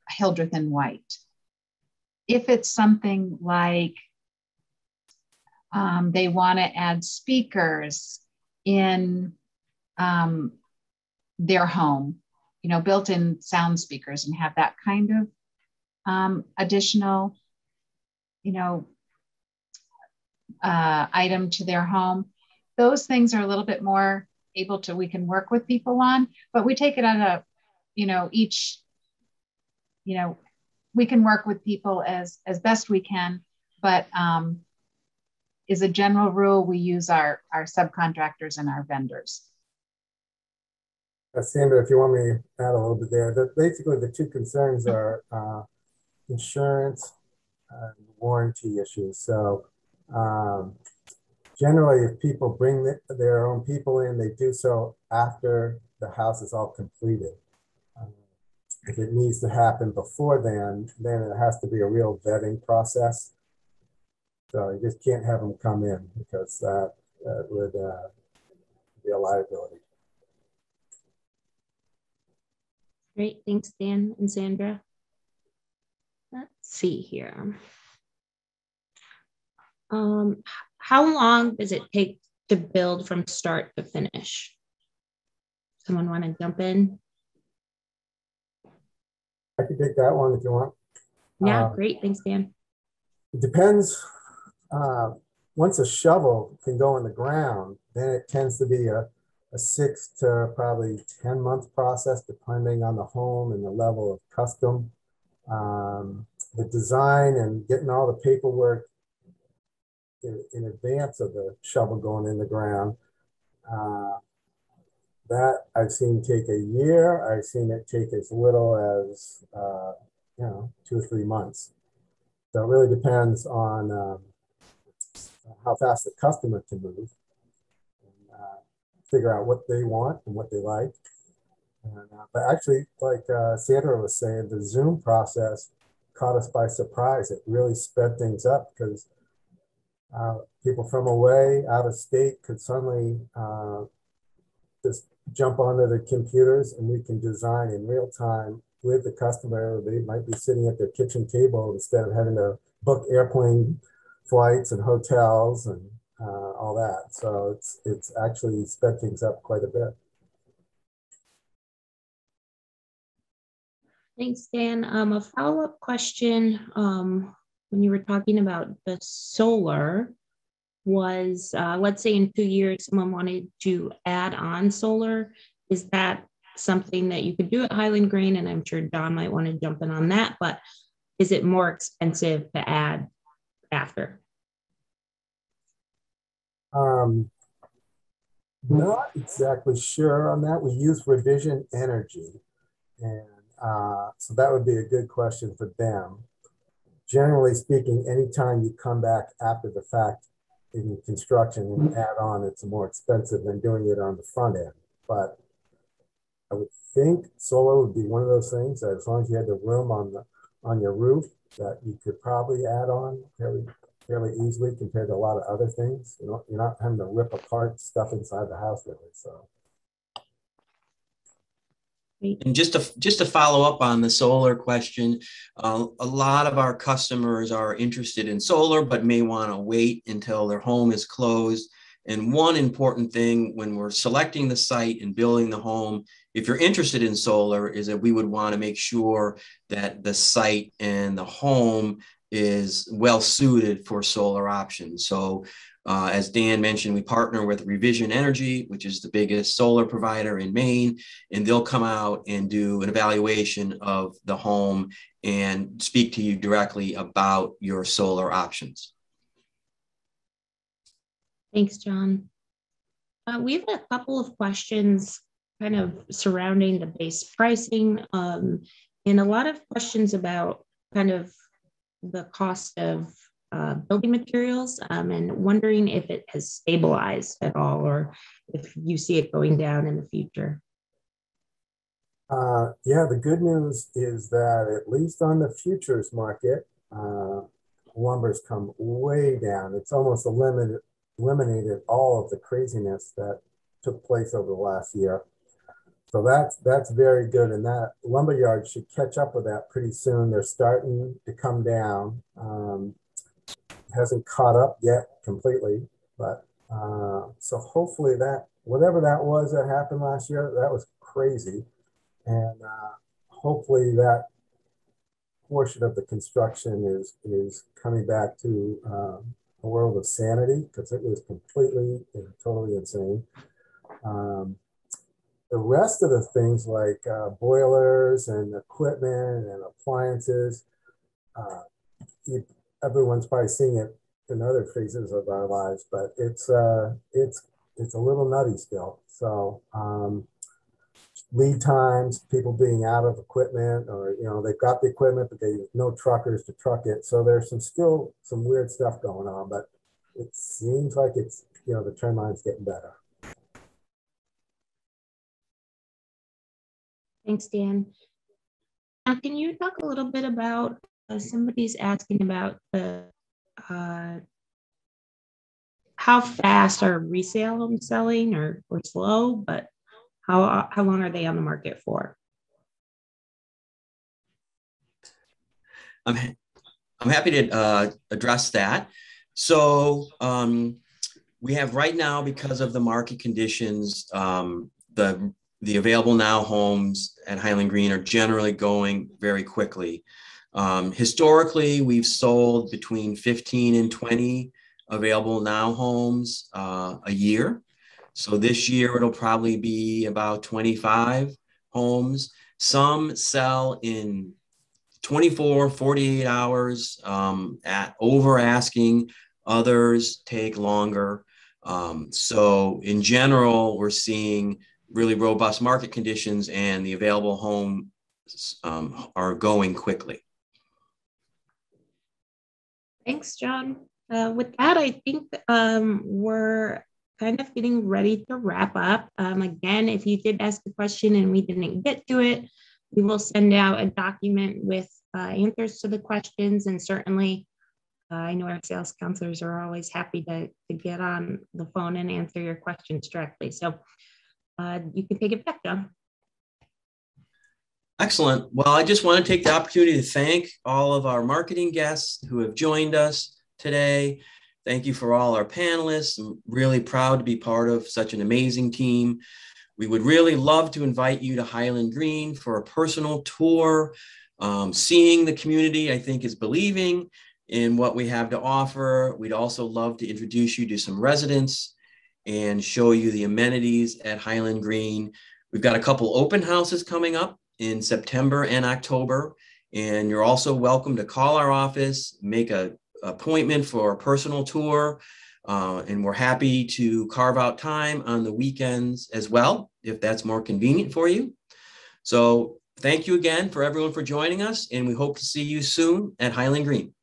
Hildreth and White. If it's something like they want to add speakers in their home, you know, built-in sound speakers, and have that kind of additional, you know, item to their home. Those things are a little bit more able to, we can work with people on, but we take it on a, you know, each, you know, we can work with people as best we can, but as a general rule, we use our subcontractors and our vendors. Sandra, if you want me to add a little bit there, basically the two concerns are insurance and warranty issues. So generally, if people bring their own people in, they do so after the house is all completed. If it needs to happen before then it has to be a real vetting process. So you just can't have them come in because that would be a liability. Great, thanks, Dan and Sandra. Let's see here. How long does it take to build from start to finish? Someone want to jump in? I can take that one if you want. Yeah, great, thanks, Dan. It depends. Once a shovel can go in the ground, then it tends to be a 6 to probably 10-month process, depending on the home and the level of custom. the design and getting all the paperwork in advance of the shovel going in the ground. That I've seen take a year. I've seen it take as little as, 2 or 3 months. So it really depends on how fast the customer can move, and figure out what they want and what they like. And, but actually, like Sandra was saying, the Zoom process caught us by surprise. It really sped things up because people from away, out of state, could suddenly just jump onto the computers, and we can design in real time with the customer. They might be sitting at their kitchen table instead of having to book airplane flights and hotels and all that. So it's actually sped things up quite a bit. Thanks, Dan. A follow-up question, when you were talking about the solar, was let's say in 2 years, someone wanted to add on solar. Is that something that you could do at Highland Green? And I'm sure Don might want to jump in on that, but is it more expensive to add after? Not exactly sure on that. We use revision energy, and so that would be a good question for them. Generally speaking, anytime you come back after the fact in construction and add on, it's more expensive than doing it on the front end. But I would think solar would be one of those things that as long as you had the room on your roof, that you could probably add on fairly easily compared to a lot of other things. You're not having to rip apart stuff inside the house really. So. And just to follow up on the solar question, a lot of our customers are interested in solar, but may want to wait until their home is closed. And one important thing when we're selecting the site and building the home, if you're interested in solar, is that we would want to make sure that the site and the home is well suited for solar options. So as Dan mentioned, we partner with Revision Energy, which is the biggest solar provider in Maine, and they'll come out and do an evaluation of the home and speak to you directly about your solar options. Thanks, John. We have a couple of questions kind of surrounding the base pricing, and a lot of questions about kind of the cost of building materials, and wondering if it has stabilized at all or if you see it going down in the future. Yeah, the good news is that at least on the futures market, lumber's come way down. It's almost eliminated all of the craziness that took place over the last year. So that's very good, and that lumberyard should catch up with that pretty soon. They're starting to come down. Hasn't caught up yet completely, but so hopefully that whatever that was that happened last year, that was crazy, and hopefully that portion of the construction is coming back to a world of sanity, because it was completely and totally insane. The rest of the things like boilers and equipment and appliances, everyone's probably seeing it in other phases of our lives, but it's a little nutty still. So lead times, people being out of equipment, or they've got the equipment but they have no truckers to truck it. So there's still some weird stuff going on, but it seems like it's the trend line's getting better. Thanks, Dan. Now, can you talk a little bit about, somebody's asking about the how fast are resale homes selling, or slow, but how long are they on the market for? I'm happy to address that. So we have right now, because of the market conditions, the available now homes at Highland Green are generally going very quickly. Historically, we've sold between 15 and 20 available now homes a year. So this year it'll probably be about 25 homes. Some sell in 24, 48 hours at over asking. Others take longer. So in general, we're seeing really robust market conditions, and the available homes are going quickly. Thanks, John. With that, I think we're kind of getting ready to wrap up. Again, if you did ask a question and we didn't get to it, we will send out a document with answers to the questions. And certainly, I know our sales counselors are always happy to get on the phone and answer your questions directly. So you can take it back, John. Excellent. Well, I just want to take the opportunity to thank all of our marketing guests who have joined us today. Thank you for all our panelists. I'm really proud to be part of such an amazing team. We would really love to invite you to Highland Green for a personal tour. Seeing the community, I think, is believing in what we have to offer. We'd also love to introduce you to some residents and show you the amenities at Highland Green. We've got a couple open houses coming up in September and October, and you're also welcome to call our office, make an appointment for a personal tour, and we're happy to carve out time on the weekends as well, if that's more convenient for you. So thank you again for everyone for joining us, and we hope to see you soon at Highland Green.